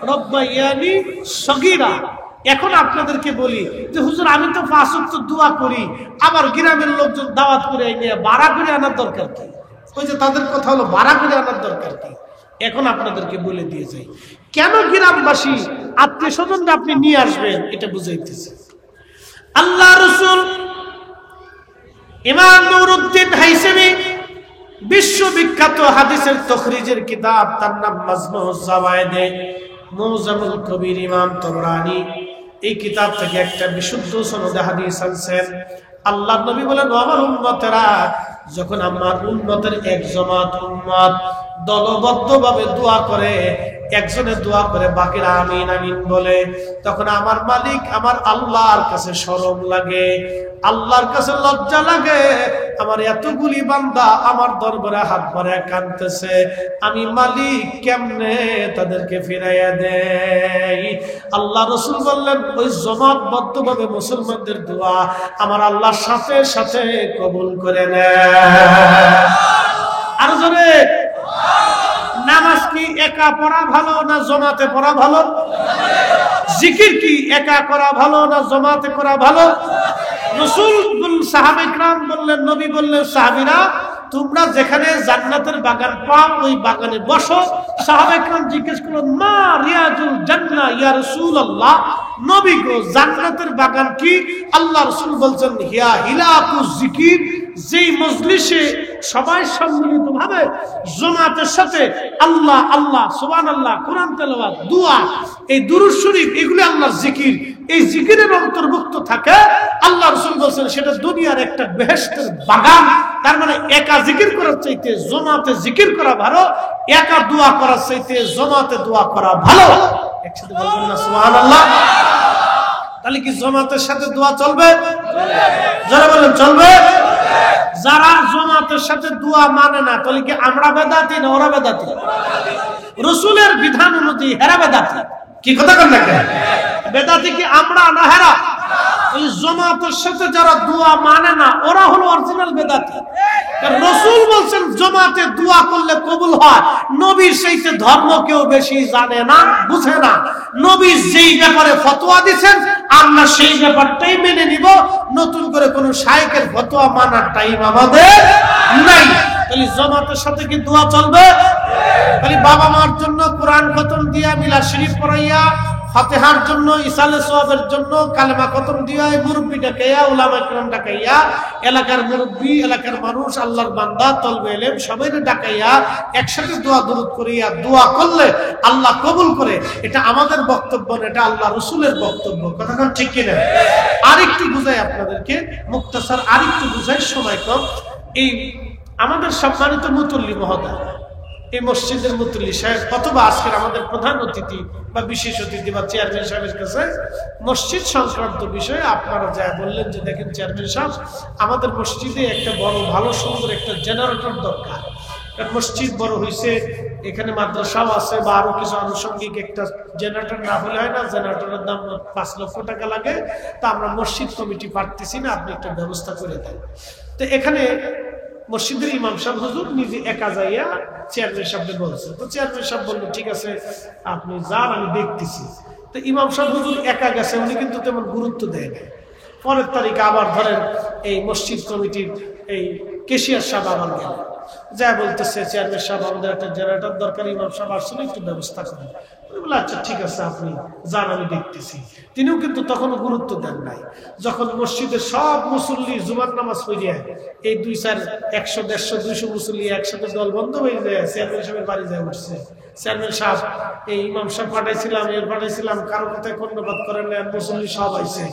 রাব্বায়ানি সগীরা। এখন আপনাদেরকে বলি যে হুজুর আমি তো 5 ওয়াক্ত দোয়া করি, আবার গ্রামের লোকজন দাওয়াত করে নিয়ে ভাড়া করে আনার দরকার কি? ওই যে তাদের কথা হলো ভাড়া করে আনার দরকার কি? এখন আপনাদেরকে বলে দিয়ে যাই কেন গ্রামবাসী আত্মীয় স্বজনরা আপনি নিয়ে আসবেন, এটা বুঝাইতেছে। আল্লাহ রাসূল ইমাম নুরউদ্দিন হাইসামি বিশ্ববিখ্যাত হাদিসের তখরিজের কিতাব, তার নাম মাজমুউজ যাওয়ায়েদে মুজামুল কবির, ইমাম তবরানী এই কিতাব থেকে একটা বিশুদ্ধ সনদে হাদিস আনছেন। আল্লাহ নবী বলেন আমার উম্মতেরা যখন আমার উম্মতের এক জামাত উম্মত দলবদ্ধভাবে দোয়া করে, একজনে দোয়া করে বাকিরা আমিন আমিন বলে, তখন আমার মালিক আমার আল্লাহর কাছে শরম লাগে, আল্লাহর কাছে লজ্জা লাগে। আমার এতগুলি বান্দা আমার দরবারে হাত ভরে কাঁদতেছে, আমি মালিক কেমনে তাদেরকে ফিরাইয়া দেই? আল্লাহ রাসূল বললেন ওই জমাতবদ্ধভাবে মুসলমানদের দোয়া আমার আল্লাহর সাথে সাথে কবুল করে নেয়। আর জোরে নামাজ কি একা পড়া ভালো না জমাতে পড়া ভালো? জিকির কি একা করা ভালো না জমাতে করা ভালো? রাসূল সাহাবা ইকরাম বললেন, নবী বললেন, সাহাবীরা তোমরা যেখানে জান্নাতের বাগান পাও ওই বাগানে বসো। সাহাবা ইকরাম জিজ্ঞেস করলেন, মা রিয়াজুল জান্নাহ ইয়া রাসূলুল্লাহ, নবী গো জান্নাতের বাগান কি? আল্লাহ রাসূল বলছেন, হিয়া হিলাকুজ জিকির, যেই মজলিসে সবাই সম্মিলিতভাবে জামাতের সাথে আল্লাহ আল্লাহ সুবহানাল্লাহ, কোরআন তেলাওয়াত, দোয়া, এই দুরূদ শরীফ, এগুলো আল্লাহর জিকির, এই জিকিরের অন্তর্ভুক্ত থাকে। আল্লাহ রাসূল বলেন সেটা দুনিয়ার একটা বেহেশতের বাগান। তার মানে একা জিকির করার চাইতে জামাতে জিকির করা ভালো, একা দোয়া করার চাইতে জামাতে দোয়া করা ভালো। একসাথে বলবেন না সুবহানাল্লাহ? তাহলে কি জামাতের সাথে দোয়া চলবে? যারা বলেন চলবে। যারা জামাতের সাথে দোয়া মানে না, তাহলে কি আমরা বেদাতি না ওরা বেদাতি? রাসূলের বিধান অনুযায়ী হেরা বেদাতি। কি কথা কন না কেন? বেদাতি কি আমরা না হেরা? ওই জামাতের সাথে যারা দোয়া মানে না ওরা হলো অরিজিনাল বেদাতি। কারণ রাসূল বলেন জামাতে দোয়া করলে কবুল হয়। নবীর চাইতে ধর্ম কেউ বেশি জানে না, বুঝে না। নবী যেই ব্যাপারে ফতোয়া দিবেন আমরা সেই ব্যাপারটাই মেনে নিব। নতুন করে কোন শায়েখের ফতোয়া মানার টাইম আমাদের নাই। তাহলে জামাতের সাথে কি দোয়া চলবে? তাহলে বাবা মার জন্য কোরআন খতম দিয়া, মিলাদ শরীফ পড়াইয়া, ফাতিহার জন্য, ইসালে সওয়াবের জন্য কালেমা খতম দিয়া, মুরব্বি ডাকাইয়া, উলামা ইকরাম ডাকাইয়া, এলাকার মুরব্বি, এলাকার মানুষ, আল্লাহর বান্দা, তলবে ইলম সবাইকে ডাকাইয়া একসাথে দোয়া দরুদ করিয়া দোয়া করলে আল্লাহ কবুল করে। এটা আমাদের বক্তব্য না, এটা আল্লাহ রাসূলের বক্তব্য। কথাটা ঠিক কিনা? আরেকটু বুঝাই আপনাদেরকে, মুক্তাসার আরেকটু বুঝাই, সময় কম। এই আমাদের সম্মানিত মুতল্লি মহোদয়, এই মসজিদের মুতল্লি সাহেব অথবা আজকের আমাদের প্রধান অতিথি বা বিশেষ অতিথি বা চেয়ারম্যান সাহেবের কাছে মসজিদ সংক্রান্ত বিষয়ে আপনারা যা বললেন যে দেখেন চেয়ারম্যান সাহেব, আমাদের মসজিদে একটা বড় ভালো সুন্দর একটা জেনারেটর দরকার। মসজিদ বড় হয়েছে, এখানে মাদ্রাসাও আছে বা আরো কিছু আনুষঙ্গিক একটা জেনারেটর না হলে হয় না। জেনারেটরের দাম 5 লক্ষ টাকা লাগে। তা আমরা মসজিদ কমিটি পারতেছি না, আপনি একটা ব্যবস্থা করে দেন। তো এখানে মসজিদের ইমাম সাহেব হুজুর নিজে একা যাইয়া চেয়ারম্যান সাহেবকে বলছে। তো চেয়ারম্যান সাহেব বললো ঠিক আছে আপনি যান, আমি দেখতেছি। তো ইমাম সাহেব হুজুর একা গেছে, উনি কিন্তু তেমন গুরুত্ব দেয় না। পরের তারিখে আবার ধরেন এই মসজিদ কমিটির এই কেশিয়ার সাহেব আবার গেল, যা বলতেছে চেয়ারম্যান সাহেব আমাদের একটা জেনারেটর দরকার, ইমাম সাহেব আসলে একটু ব্যবস্থা করেন। বলে আচ্ছা ঠিক আছে আপনি যান, আমি দেখতেছি। তিনিও কিন্তু তখনও গুরুত্ব দেন নাই। যখন মসজিদের সব মুসল্লি জুমার নামাজ পড়িয়া এই 200, 100, 150, 200 মুসল্লি একসাথে দল বন্ধ হয়ে যায়, চেয়ারম্যান সাহেবের বাড়ি যায় উঠছে। চেয়ারম্যান সাহেব এই ইমাম সাহেব পাঠাইছিলাম, এর পাঠাইছিলাম, কারো কথায় কর্ণপাত করেন না, মুসল্লি সব আইছে,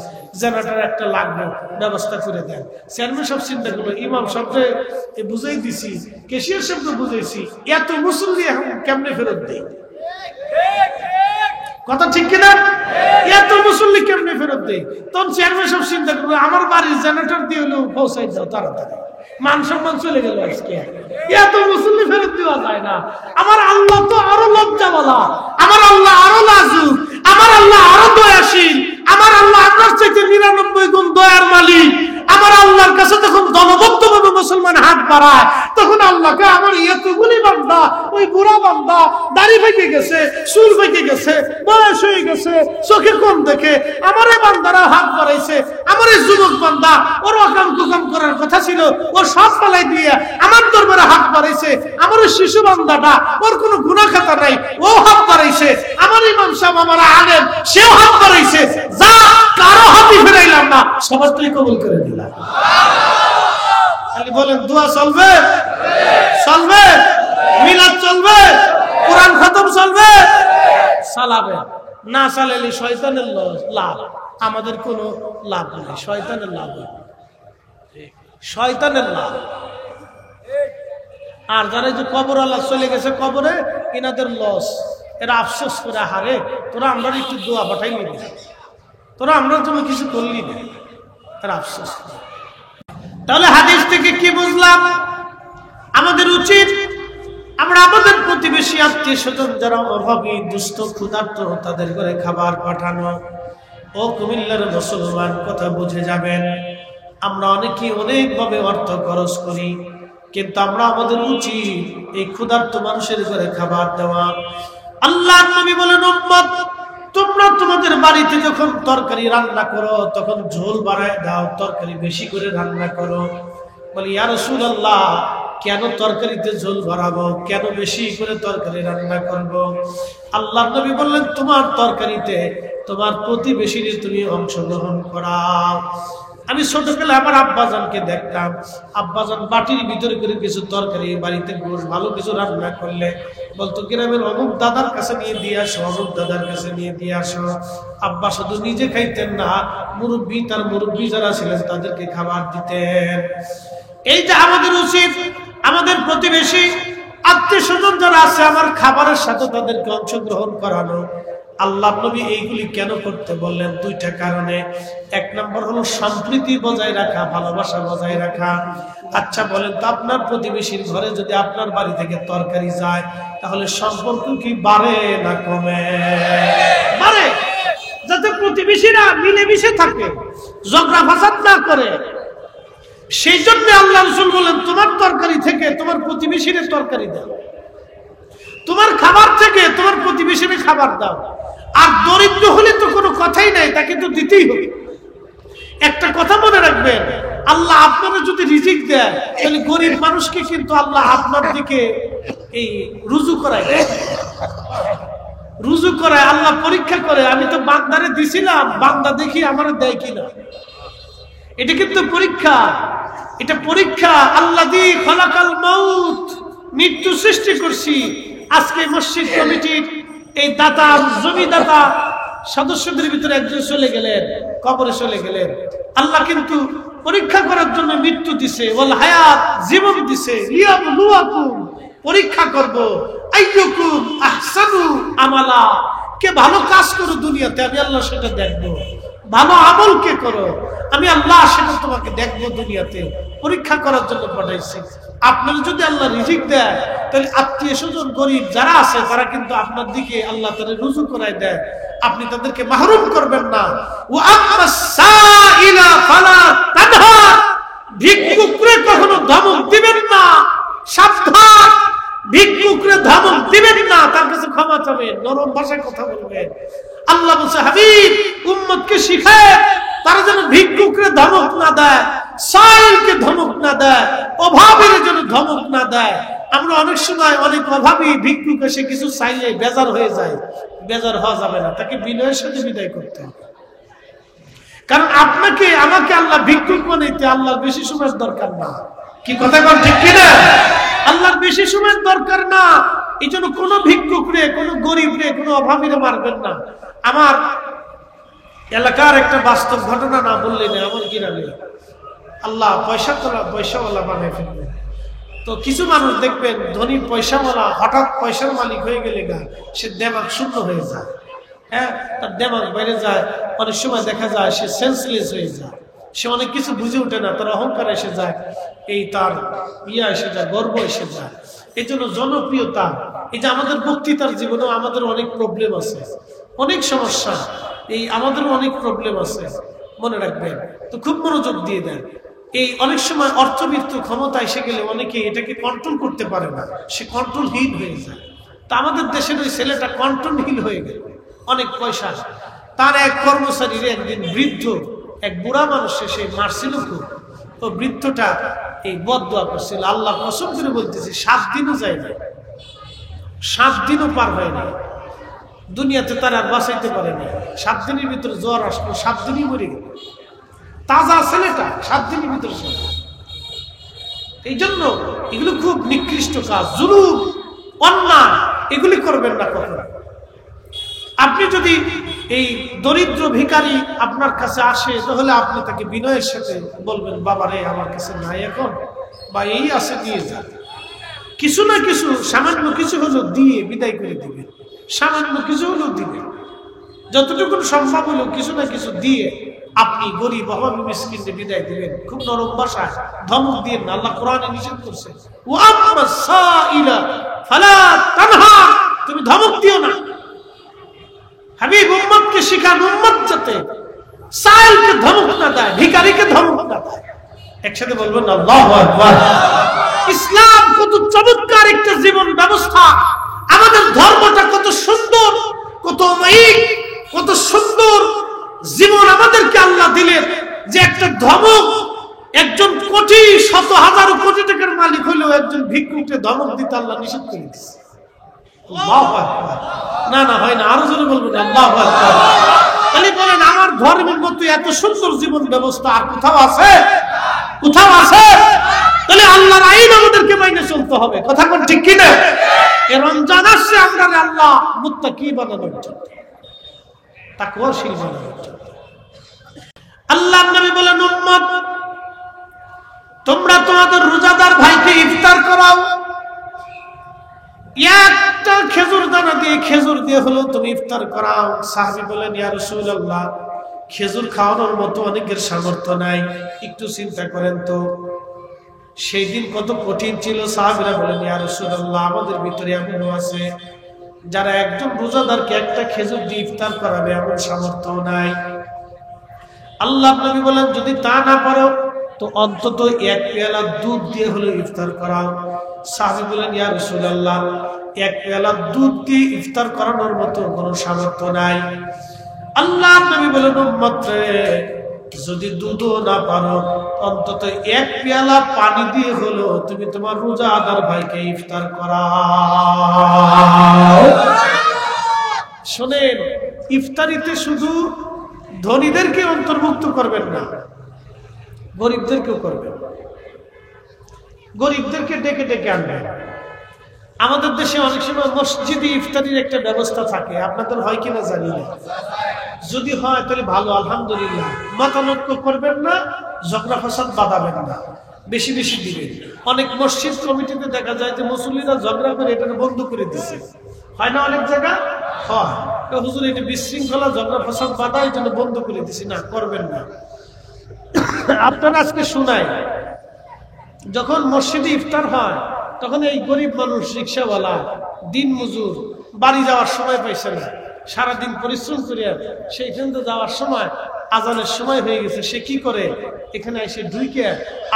জেনারেটর একটা লাগবে, ব্যবস্থা করে দেন। চেয়ারম্যান সাহেব চিন্তা করলো, ইমাম সাহেবকে বুঝাই দিছি, কেশিয়ার সাহেবকে বুঝাইছি, এত মুসল্লি এখন কেমনে ফেরত দেয়? কথা ঠিক কিনা? এত মুসল্লি কেমনে ফেরত দেয়? তখন চেয়ারম্যান সাহেব চিন্তা করলো, আমার বাড়ির জেনারেটর দিয়ে হলেও পৌঁছাই দাও তাড়াতাড়ি, মান সম্মান চলে গেল। আজকে এত মুসল্লি ফেরত দেওয়া যায় না। আমার আল্লাহ তো আরো লজ্জাওয়ালা, আমার আল্লাহ আরো লাজুক, আমার আল্লাহ আরো দয়াশীল, আমার আল্লাহ আপনার চাইতে 99 গুণ দয়ার মালিক। আমার আল্লাহর কাছে যখন দলবদ্ধভাবে মুসলমান হাত বাড়ায়, তখন আল্লাহকে আমার এতগুলি বান্দা, ওই বুড়া বান্দা, দাড়ি পেকে গেছে, চুল পেকে গেছে, বয়স হয়ে গেছে, চোখে কম দেখে, আমার এই বান্দারা হাত বাড়াইছে। আমার এই যুবক বান্দা, ওর অকাম কুকাম করার কথা ছিল, ও সব পালাই দিয়ে আমার দরবারে হাত বাড়াইছে। আমার ওই শিশু বান্দাটা, ওর কোনো গুনাহ খাতা নাই, ও হাত বাড়াইছে। আমার ইমাম সাহেব, আমার আলেম, সেও হাত বাড়াইছে। যা কারো হাতই ফেরাইলাম না, সবার তুই কবুল করে দিলাম। খালি বলেন দোয়া চলবে, চলবে, মিলাদ চলবে, কোরআন খতম চলবে, চালাবে না। চালালে শয়তানের লাভ, আমাদের কোনো লাভ নেই। শয়তানের লাভ, শয়তানের লাভ। আর যারা যে কবর আল্লাহ চলে গেছে কবরে, এনাদের লস। এরা আফসোস করে, হারে তোরা আমরা একটু দোয়া পাঠাই নিবি, তোরা আমরা তুমি কিছু করলি না, এরা আফসোস করে। তাহলে হাদিস থেকে কি বুঝলাম? আমাদের উচিত আমরা আমাদের প্রতিবেশী, আত্মীয় স্বজন যারা অভাবী, দুস্থ, ক্ষুধার্ত, তাদের ঘরে খাবার পাঠানো। ও কুমিল্লার মুসলমান, কথা বুঝে যাবেন, আমরা অনেকে অনেকভাবে অর্থ খরচ করি, কিন্তু আমরা আমাদের উচিত এই ক্ষুধার্ত মানুষের ঘরে খাবার দেওয়া। আল্লাহর নবী বলেন, উম্মত তোমরা তোমাদের বাড়িতে যখন তরকারি রান্না করো তখন ঝোল বাড়ায় দাও, তরকারি বেশি করে রান্না করো। বলি ইয়া রাসূলুল্লাহ, কেন তরকারিতে ঝোল বাড়াবো, কেন বেশি করে তরকারি রান্না করব? আল্লাহর নবী বললেন, তোমার তরকারিতে তোমার প্রতিবেশীর তুমি অংশগ্রহণ করাও। আমি ছোটবেলায় আমার আব্বাজানকে দেখতাম, আব্বাজান বাটির ভিতরে করে কিছু তরকারি বাড়িতে ভালো কিছু রান্না করলে বলতো গ্রামের অমুক দাদার কাছে নিয়ে দিয়ে আসো, অমুক দাদার কাছে নিয়ে দিয়ে আসো। আব্বা শুধু নিজে খাইতেন না, মুরব্বী তার মুরব্বী যারা ছিলেন তাদেরকে খাবার দিতেন। এই যে আমাদের উচিত আমাদের প্রতিবেশী আত্মীয় স্বজন যারা আছে আমার খাবারের সাথে তাদেরকে অংশগ্রহণ করানো। আল্লাহ নবী এইগুলি কেন করতে বললেন? দুইটা কারণে। এক নম্বর হলো সম্প্রীতি বজায় রাখা, ভালোবাসা বজায় রাখা। আচ্ছা বলেন তো, আপনার প্রতিবেশীর ঘরে যদি আপনার বাড়ি থেকে তরকারি যায় তাহলে সম্পর্ক কি বাড়ে না কমে? বাড়ে। যাতে প্রতিবেশীরা মিলেমিশে থাকে, ঝগড়া ফাসাদ না করে। সেই জন্য আল্লাহ রাসূল বলেন, তোমার তরকারি থেকে তোমার প্রতিবেশীর তরকারি দাও, তোমার খাবার থেকে তোমার প্রতিবেশীর খাবার দাও। আর দরিদ্র হলে তো কোনো কথাই নাই, তাকে তো দিতেই হবে। একটা কথা মনে রাখবেন, আল্লাহ আপনারা যদি রিজিক দেয় তাহলে গরিব মানুষকে কিন্তু আল্লাহ আপনার দিকে এই রুজু করায়, রুজু করায়। আল্লাহ পরীক্ষা করে, আমি তো বান্দারে দিছিলাম, বান্দা দেখি আমার দেয় কিনা। এটা কিন্তু পরীক্ষা, এটা পরীক্ষা। আল্লাযী খালাকাল মাউত, মৃত্যু সৃষ্টি করছি। আজকে মসজিদ কমিটির এই দাতা, জমিদাতা সদস্যদের ভিতরে একজন চলে গেলেন, কবরে চলে গেলেন। আল্লাহ কিন্তু পরীক্ষা করার জন্য মৃত্যু দিছে, ওয়াল হায়াত, জীবন দিছে, লিয়াবলুয়াকুম, পরীক্ষা করব, আইয়ুকুম আহসানু আমালা, কে ভালো কাজ করো দুনিয়াতে, আমি আল্লাহ সেটা দেখবো। ভালো আমল কে করো, আমি আল্লাহ সেটা তোমাকে দেখবো দুনিয়াতে। পরীক্ষা করার জন্য পাঠাইছি। আপনার যদি আল্লাহ রিজিক দেয় তাহলে আত্মীয় স্বজন গরিব যারা আছে তারা কিন্তু আপনার দিকে আল্লাহ তাদের রুজু করায় দেয়, আপনি তাদেরকে মাহরুম করবেন না। ওয়া আম্মাস সাইলা ফালা তানহার, ভিক্ষুকরে কখনো ধমক দিবেন না, সাবধান। ভিক্ষুকরে ধমক দিবেন না, তার কাছে ক্ষমা চাবেন, নরম ভাষায় কথা বলবেন। আল্লাহ বলছে, হাবিব উম্মতকে শিখায় তারা যেন ভিক্ষুকরে ধমক না দেয়, সাইলকে ধমক না দেয়, অভাবীর যেন ধমক না দেয়। আমরা অনেক সময় অনেক অভাবী ভিক্ষুক এসে কিছু চাইলে বেজার হয়ে যায়। বেজার হওয়া যাবে না, তাকে বিনয়ের সাথে বিদায় করতে হবে। কারণ আপনাকে আমাকে আল্লাহ ভিক্ষুক বানাইতে আল্লাহর বেশি সময়ের দরকার না। কি কথা বল ঠিক কিনা? আল্লাহর বেশি সময়ের দরকার না। এই জন্য কোনো ভিক্ষুক রে, কোনো গরিব রে, কোনো অভাবীরে মারবেন না। আমার এলাকার একটা বাস্তব ঘটনা না বললে না, আমার গ্রামে আল্লাহ পয়সাওয়ালা বানায় ফেলবে। তো কিছু মানুষ দেখবেন ধনী পয়সাওয়ালা হঠাৎ পয়সার মালিক হয়ে গেলে গা সে দেমাগ শূন্য হয়ে যায়। হ্যাঁ, তার দেমাগ বেড়ে যায়। অনেক সময় দেখা যায় সে সেন্সলেস হয়ে যায়, সে অনেক কিছু বুঝে ওঠে না, তার অহংকার এসে যায়, এই তার ইয়া এসে যায়, গর্ব এসে যায়। এই জন্য জনপ্রিয়তা, এই যে আমাদের বক্তৃতার জীবনেও আমাদের অনেক প্রবলেম আছে, অনেক সমস্যা, এই আমাদেরও অনেক প্রবলেম আছে, মনে রাখবেন। তো খুব মনোযোগ দিয়ে দেন। এই অনেক সময় অর্থবিত্ত ক্ষমতা এসে গেলে অনেকে এটাকে কন্ট্রোল করতে পারে না, সে কন্ট্রোলহীন হয়ে যায়। তা আমাদের দেশের ওই ছেলেটা কন্ট্রোলহীন হয়ে গেল, অনেক পয়সা। তার এক কর্মচারীর একদিন বৃদ্ধ এক বুড়া মানুষ সে মারছিল খুব। তো বৃদ্ধটা এই বদদোয়া করছিল, আল্লাহ কসম করে বলতেছি 7 দিনও যায় না, 7 দিনও পার হয় না, দুনিয়াতে তারা আর বাঁচাইতে পারেনি। 7 দিনের ভিতরে জ্বর আসলো, 7 দিনই মরে গেল। তাজা ছেলেটা 7 দিনের ভিতরে। এই জন্য এগুলো খুব নিকৃষ্ট কাজ, জুলুম, অন্যায়, এগুলি করবেন না কখনো। আপনি যদি এই দরিদ্র ভিখারি আপনার কাছে আসে তাহলে আপনি তাকে বিনয়ের সাথে বলবেন, বাবা রে আমার কাছে নাই এখন, বা এই আছে দিয়ে যান। কিছু না কিছু সামান্য কিছু হলো দিয়ে বিদায় করে দিবেন, সামান্য কিছু হলো দিবেন, যতটুকু সম্ভব হলো কিছু না কিছু দিয়ে আপনি গরিব অভাবী মিসকিনকে বিদায় দিবেন। খুব নরম ভাষায়, ধমক দিয়ে না। আল্লাহ কোরআনে নিষেধ করছে, ওয়া আম্মাস সাইলা ফালা তানহার, তুমি ধমক দিও না। হাবিব উম্মতকে শিখান, উম্মত যাতে সাইলকে ধমক না দেয়, ভিখারিকে ধমক না দেয়। একসাথে বলবেন আল্লাহু আকবার। ইসলাম কত চমৎকার একটা জীবন ব্যবস্থা, আমাদের ধর্মটা কত সুন্দর, কত মাইক, কত সুন্দর জীবন আমাদেরকে আল্লাহ দিলেন, যে একটা ধমক, একজন কোটি শত হাজার কোটি টাকার মালিক হলেও একজন ভিক্ষুককে ধমক দিতে আল্লাহ নিষেধ করে দিয়েছে। আল্লাহু আকবার। না না হয় না, আরো জোরে বলবেন আল্লাহু আকবার। তাহলে বলেন আমার ধর্মের মধ্যে এত সুন্দর জীবন ব্যবস্থা আর কোথাও আছে? কোথাও আছে? তাহলে আল্লাহর আইন আমাদেরকে মাইনে চলতে হবে, কথা কোন ঠিক কিনা? এই রমজান আসছে আমরা আল্লাহ মুত্তাকি বানানোর জন্য, তাকওয়াশীল বানানোর জন্য। আল্লাহর নবী বলেন, উম্মত তোমরা তোমাদের রোজাদার ভাইকে ইফতার করাও, একটা খেজুর দানা দিয়ে, খেজুর দিয়ে হলো তুমি ইফতার করাও। সাহাবী বলেন, ইয়া রাসূলুল্লাহ, খেজুর খাওয়ানোর মতো অনেকের সামর্থ্য নাই, একটু চিন্তা করেন তো সেই দিন কত কঠিন ছিল। সাহাবীরা বলেন, ইয়া রাসূলুল্লাহ, আমাদের ভিতরে এমনও আছে যারা একজন রোজাদারকে একটা খেজুর দিয়ে ইফতার করাবে এমন সামর্থ্য নাই। আল্লাহর নবী বলেন, যদি তা না পারো তো অন্তত এক পেয়ালা দুধ দিয়ে হলো ইফতার করাও। সাহাবী বলেন, ইয়া রাসূলুল্লাহ, এক পেয়ালা দুধ দিয়ে ইফতার করানোর মতো কোনো সামর্থ্য নাই। আল্লাহর নবী বলেন, উম্মত রে, যদি দুধও না পারো অন্তত এক পেয়ালা পানি দিয়ে হলো তুমি তোমার রোজাদার ভাইকে ইফতার করাও। শোনেন, ইফতারিতে শুধু ধনীদেরকে অন্তর্ভুক্ত করবেন না, গরিবদেরকেও করবেন। গরিবদেরকে ডেকে ডেকে আনবেন। আমাদের দেশে অনেক সময় মসজিদে ইফতারির একটা ব্যবস্থা থাকে, আপনাদের হয় কিনা জানি না। যদি হয় তাহলে ভালো, আলহামদুলিল্লাহ। মতানৈক্য করবেন না, ঝগড়া ফাসাদ বাঁধাবেন না, বেশি বেশি দিবেন। অনেক মসজিদ কমিটিতে দেখা যায় যে মুসল্লিরা ঝগড়া করে এটা বন্ধ করে দিচ্ছে, হয় না? অনেক জায়গা হয়, হুজুর এটা বিশৃঙ্খলা, ঝগড়া ফাসাদ বাঁধা, এই জন্য বন্ধ করে দিচ্ছি। না, করবেন না। আপনারা আজকে শুনাই, যখন মসজিদে ইফতার হয় তখন এই গরিব মানুষ, রিক্সাওয়ালা, দিন মজুর বাড়ি যাওয়ার সময় পাইছে না, সারাদিন পরিশ্রম করিয়া সেইখান থেকে যাওয়ার সময় আজানের সময় হয়ে গেছে, সে কি করে? এখানে এসে ঢুকে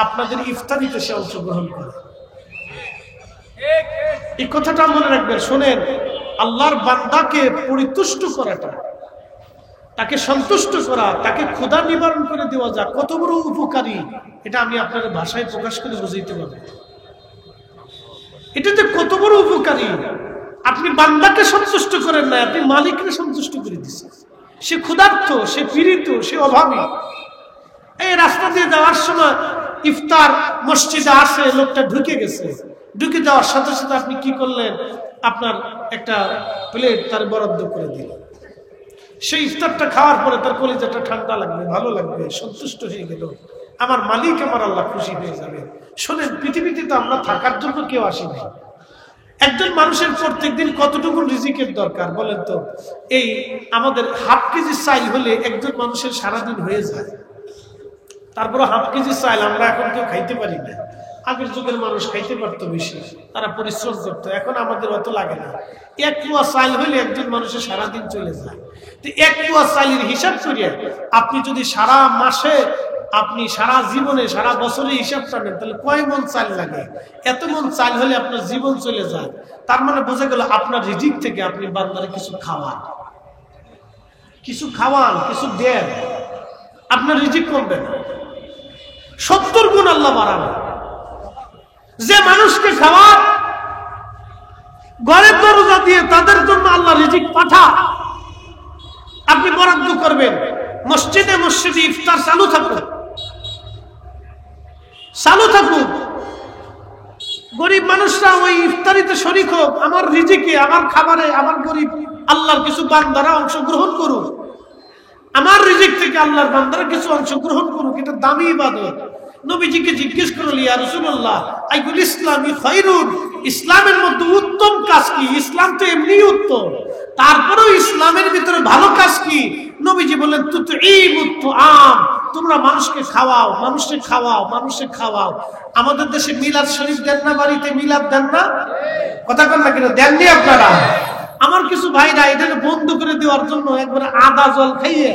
আপনাদের ইফতারিতে সে অংশগ্রহণ করে। এই কথাটা মনে রাখবেন। শোনেন, আল্লাহর বান্দাকে পরিতুষ্ট করাটা, তাকে সন্তুষ্ট করা, তাকে ক্ষুধা নিবারণ করে দেওয়া যা কত বড় উপকারী, এটা আমি আপনাদের ভাষায় প্রকাশ করে বুঝাইতে পারবো। এটা যে কত বড় উপকারী। আপনি বান্দাকে সন্তুষ্ট করেন না, আপনি মালিককে সন্তুষ্ট করে দিচ্ছেন। সে ক্ষুধার্ত, সে পীড়িত, সে অভাবী। এই রাস্তা দিয়ে যাওয়ার সময় ইফতার মসজিদে আসে, লোকটা ঢুকে গেছে, ঢুকে যাওয়ার সাথে সাথে আপনি কি করলেন? আপনার একটা প্লেট তার বরাদ্দ করে দিলেন। সেই ইফতারটা খাওয়ার পরে তার কলিজাটা ঠান্ডা লাগবে, ভালো লাগবে, সন্তুষ্ট হয়ে গেল, আমার মালিক, আমার আল্লাহ খুশি হয়ে যাবে। শোনেন, পৃথিবীতে তো আমরা থাকার জন্য কেউ আসি নাই। একজন মানুষের প্রত্যেকদিন কতটুকু রিজিকের দরকার বলেন তো? এই আমাদের হাফ কেজি চাইল হলে একজন মানুষের সারাদিন হয়ে যায়। তারপরে হাফ কেজি চাইল আমরা এখন কেউ খাইতে পারি না। আগের যুগের মানুষ খাইতে পারতো বেশি, তারা পরিশ্রম করতো, এখন আমাদের অত লাগে না। এক পোয়া চাইল হলে একজন মানুষের সারাদিন চলে যায়। তো এক পোয়া চাইলের হিসাব করিয়া আপনি যদি সারা মাসে, আপনি সারা জীবনে, সারা বছরে হিসাবটা নেন, তাহলে কয় মন চাল লাগে? এত মন চাল হলে আপনার জীবন চলে যায়। তার মানে বোঝা গেল আপনার রিজিক থেকে আপনি বান্দারে কিছু খাওয়ান, কিছু খাওয়ান, কিছু দেন, আপনার রিজিক কমবে না, 70 গুণ আল্লাহ বাড়াবে। যে মানুষকে খাওয়ান, ঘরের দরজা দিয়ে তাদের জন্য আল্লাহ রিজিক পাঠা, আপনি বরাদ্দ করবেন। মসজিদে মসজিদে ইফতার চালু থাকুক, চালু থাকুক। গরিব মানুষরা ওই ইফতারিতে শরীক হোক, আমার রিজিকে, আমার খাবারে, আমার গরিব আল্লাহর কিছু বান্দারা অংশগ্রহণ করুক, আমার রিজিক থেকে আল্লাহর বান্দারা কিছু অংশগ্রহণ করুক। এটা দামি ইবাদত। নবীজিকে জিজ্ঞেস করল, ইয়া রাসূলুল্লাহ, আইকুল ইসলামি খায়রুন, ইসলামের মধ্যে উত্তম কাজ কি? ইসলাম তো এমনি উত্তম, তারপরেও ইসলামের ভিতরে ভালো কাজ কি? নবীজি বললেন, তুতঈমুত তুআম, তোমরা মানুষকে খাওয়াও, মানুষকে খাওয়াও, মানুষকে খাওয়াও। আমাদের দেশে মিলাদ শরীফ দেন না? বাড়িতে মিলাদ দেন না? কথা কন না কেন? দেননি আপনারা? আমার কিছু ভাইরা এটা বন্ধ করে দেওয়ার জন্য একবারে আদা জল খাইয়ে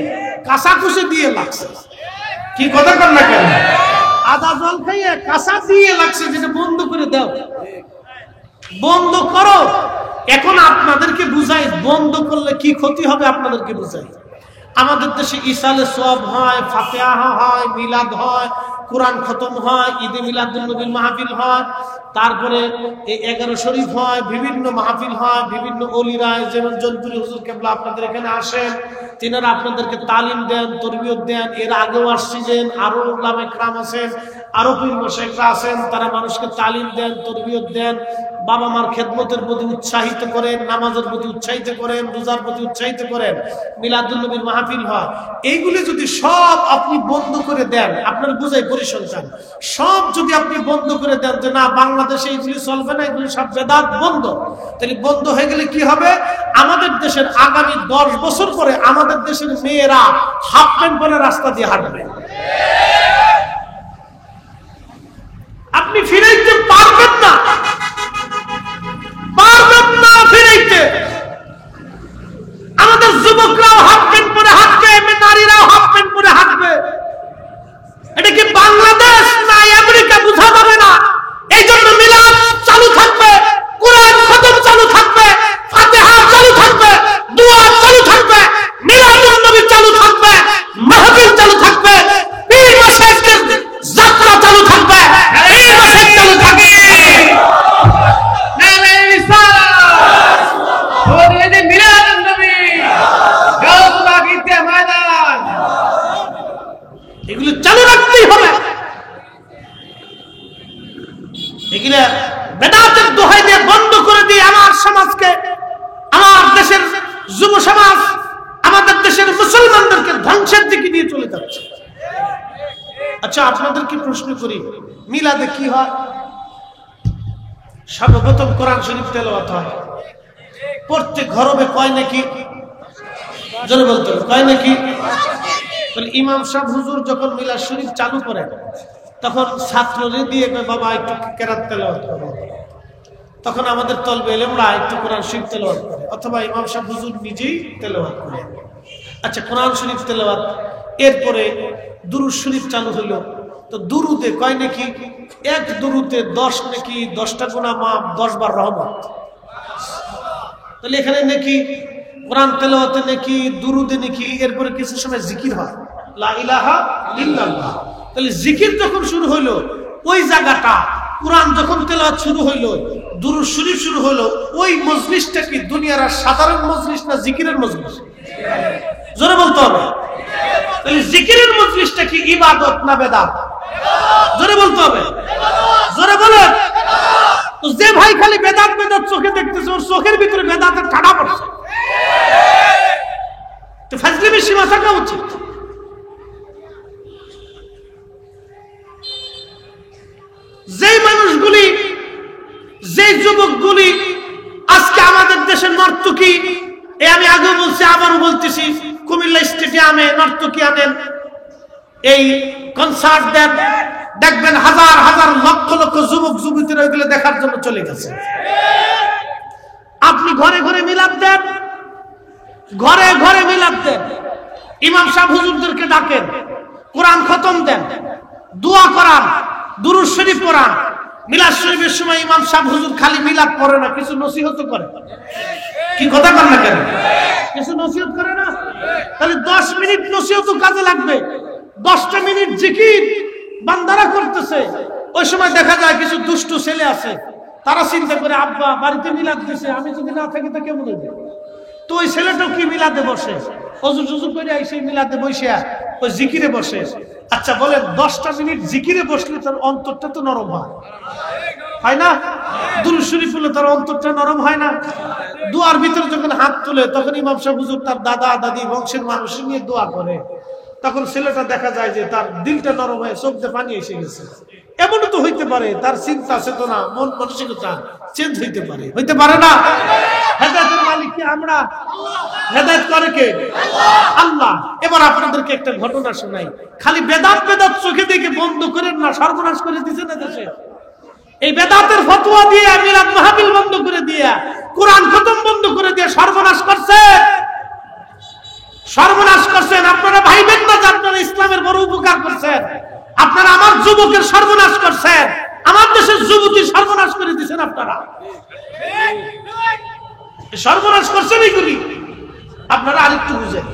কাঁচা কুচে দিয়ে লাগছে। কি কথা কন না কেন? আদা জল খাইয়ে কাঁচা দিয়ে লাগছে, যেটা বন্ধ করে দাও। বন্ধ করো। এখন আপনাদেরকে বুঝাই বন্ধ করলে কি ক্ষতি হবে, আপনাদেরকে বুঝাই। আমাদের দেশে ইসালে সওয়াব হয়, ফাতিহা হয়, মিলাদ হয়, কোরআন খতম হয়, ঈদে মিলাদুন নবীর মাহফিল হয়, তারপরে এই 11 শরীফ হয়, বিভিন্ন মাহফিল হয়, বিভিন্ন ওলিরা যেমন জনপুরি হুজুর কেবলা আপনাদের এখানে আসেন, তিনারা আপনাদেরকে তালিম দেন, তরবিয়ত দেন। এর আগেও আসছিলেন, আরো উলামায়ে কেরাম আছেন, আরো পীর মাশায়েখরা আছেন, তারা মানুষকে তালিম দেন, তরবিয়ত দেন, বাবা মার খেদমতের প্রতি উৎসাহিত করেন, নামাজের প্রতি উৎসাহিত করেন, রোজার প্রতি উৎসাহিত করেন, মিলাদুন নবীর মাহফিল হয়। এইগুলি যদি সব আপনি বন্ধ করে দেন, আপনার বুঝাই পরিসংখ্যান, সব যদি আপনি বন্ধ করে দেন যে না বাংলাদেশে এইগুলি চলবে না, এগুলি সব বেদাত বন্ধ, তাহলে বন্ধ হয়ে গেলে কি হবে? আমাদের দেশের আগামী 10 বছর পরে আমাদের দেশের মেয়েরা হাফ প্যান্ট পরে রাস্তা দিয়ে হাঁটবে। আপনি ফিরাইতে পারবেন না, পারবেন না ফিরাইতে। আমাদের যুবকরাও হাফ প্যান্ট পরে হাঁটবে, নারীরাও হাফ প্যান্ট পরে হাঁটবে। এটা কি বাংলাদেশ না আমেরিকা বোঝা যাবে না। এই জন্য মিলাদ চালু থাকবে, কোরআন খতম চালু থাকবে, ফাতিহা চালু থাকবে, দোয়া চালু থাকবে, মিলাদুন নবী চালু থাকবে, মাহফিল চালু থাকবে, পীর মাশায়েখের যাত্রা চালু থাকবে, পীর মাশায়েখ চালু থাকবে। এগুলো চালু রাখতেই হবে। এগুলো বেদাতের দোহাই দিয়ে বন্ধ করে দিয়ে আমার সমাজকে, আমার দেশের যুব সমাজ, আমাদের দেশের মুসলমানদেরকে ধ্বংসের দিকে নিয়ে চলে যাচ্ছে। আচ্ছা আপনাদেরকে প্রশ্ন করি, মিলাদে কি হয়? সর্বপ্রথম কোরআন শরীফ তেলাওয়াত হয়। প্রত্যেক ঘরবে কয় নাকি? জোরে বলতে হবে, কয় নাকি? ইমাম সাহেব হুজুর যখন মিলাদ শরীফ চালু করেন তখন ছাত্ররে দিয়ে বাবা একটু কেরাত তেলাওয়াত করো, তখন আমাদের তলবে এলেমরা একটু কোরআন শরীফ তেলাওয়াত করে, অথবা ইমাম সাহেব হুজুর নিজেই তেলাওয়াত করে। আচ্ছা কোরআন শরীফ তেলাওয়াত, এরপরে দুরূদ শরীফ চালু হলো। তো দুরুদে কয় নাকি? এক দুরুদে 10 নাকি, 10টা গুনাহ মাফ, 10 বার রহমত। তাহলে এখানে নাকি কোরআন তেলাওয়াতে নাকি, দুরুদে নাকি, এরপরে কিছু সময় জিকির হয়, লা ইলাহা ইল্লাল্লাহ। তাহলে জিকির যখন শুরু হইলো ওই জায়গাটা, কোরআন যখন তেলাওয়াত শুরু হইলো, দুরূদ শরীফ শুরু হলো, ওই মজলিসটা কি দুনিয়ার সাধারণ মজলিস না জিকিরের মজলিস? জোরে বলতে হবে। তাহলে জিকিরের মজলিসটা কি ইবাদত না বেদাত? জোরে বলতে হবে, জোরে বলেন। তো যে ভাই খালি বেদাত বেদাত চোখে দেখতেছে, ওর চোখের ভিতরে বেদাতের ঠাডা পড়ছে, তো ফাজলিমি সীমা থাকা উচিত। যেই মানুষগুলি, যেই যুবকগুলি আজকে আমাদের দেশের নর্তকী, আমি আগে বলছি আবারও বলতেছি, কুমিল্লা স্টেডিয়ামে নর্তকী আনেন, এই কনসার্ট দেন, দেখবেন হাজার হাজার লক্ষ লক্ষ যুবক যুবতীরা ওইগুলো দেখার জন্য চলে গেছে। আপনি ঘরে ঘরে মিলাদ দেন, ঘরে ঘরে মিলাদ দেন, ইমাম সাহেব হুজুরদেরকে ডাকেন, কোরআন খতম দেন, দোয়া করান, দুরূদ শরীফ পড়ান। মিলাদ শরীফের সময় ইমাম সাহেব হুজুর খালি মিলাদ পড়ে না, কিছু নসিহত করে। কি কথা বলেন না কেন? কিছু নসিহত করে না? তাহলে 10 মিনিট নসিহত কাজে লাগবে, 10টা মিনিট জিকির বান্দারা করতেছে। ওই সময় দেখা যায় কিছু দুষ্টু ছেলে আছে, তারা চিন্তা করে আব্বা বাড়িতে মিলাদ দিছে, আমি যদি না থাকি তো কেমন হইবে? তো ওই ছেলেটাও কি মিলাদে বসে, অজু টজু করে সেই মিলাদে বসে ওই জিকিরে বসে। আচ্ছা বলেন 10টা মিনিট জিকিরে বসলে তার অন্তরটা তো নরম হয় না? দুরূদ শরীফ পড়লে তার অন্তরটা নরম হয় না? দোয়ার ভিতরে যখন হাত তোলে তখন ইমাম সাহেব হুজুর তার দাদা দাদি বংশের মানুষ নিয়ে দোয়া করে, তখন ছেলেটা দেখা যায় যে তার দিলটা নরম হয়ে চোখ দিয়ে পানি এসে গেছে। এমনও তো হইতে পারে তার চিন্তা চেতনা, মন মানসিকতা চেঞ্জ হইতে পারে, হইতে পারে না? হেদায়েতের মালিক কি আমরা? হেদায়েত করে কে? আল্লাহ। এবার আপনাদেরকে একটা ঘটনা শোনাই। খালি বেদাত বেদাত চোখে দেখে বন্ধ করেন না, সর্বনাশ করে দিয়েছে না দেশে। এই বেদাতের ফতোয়া দিয়ে, মিলাদ মাহফিল বন্ধ করে দিয়ে, কোরআন খতম বন্ধ করে দিয়ে সর্বনাশ করছে, সর্বনাশ করছেন। আপনারা ভাইবেন না যে আপনারা ইসলামের বড় উপকার করছেন, আপনারা আমার যুবকের সর্বনাশ করছেন। আমার দেশের যুবতী সর্বনাশ করে দিচ্ছেন আপনারা। সর্বনাশ করছেন এগুলি, আপনারা আরেকটু বুঝেন।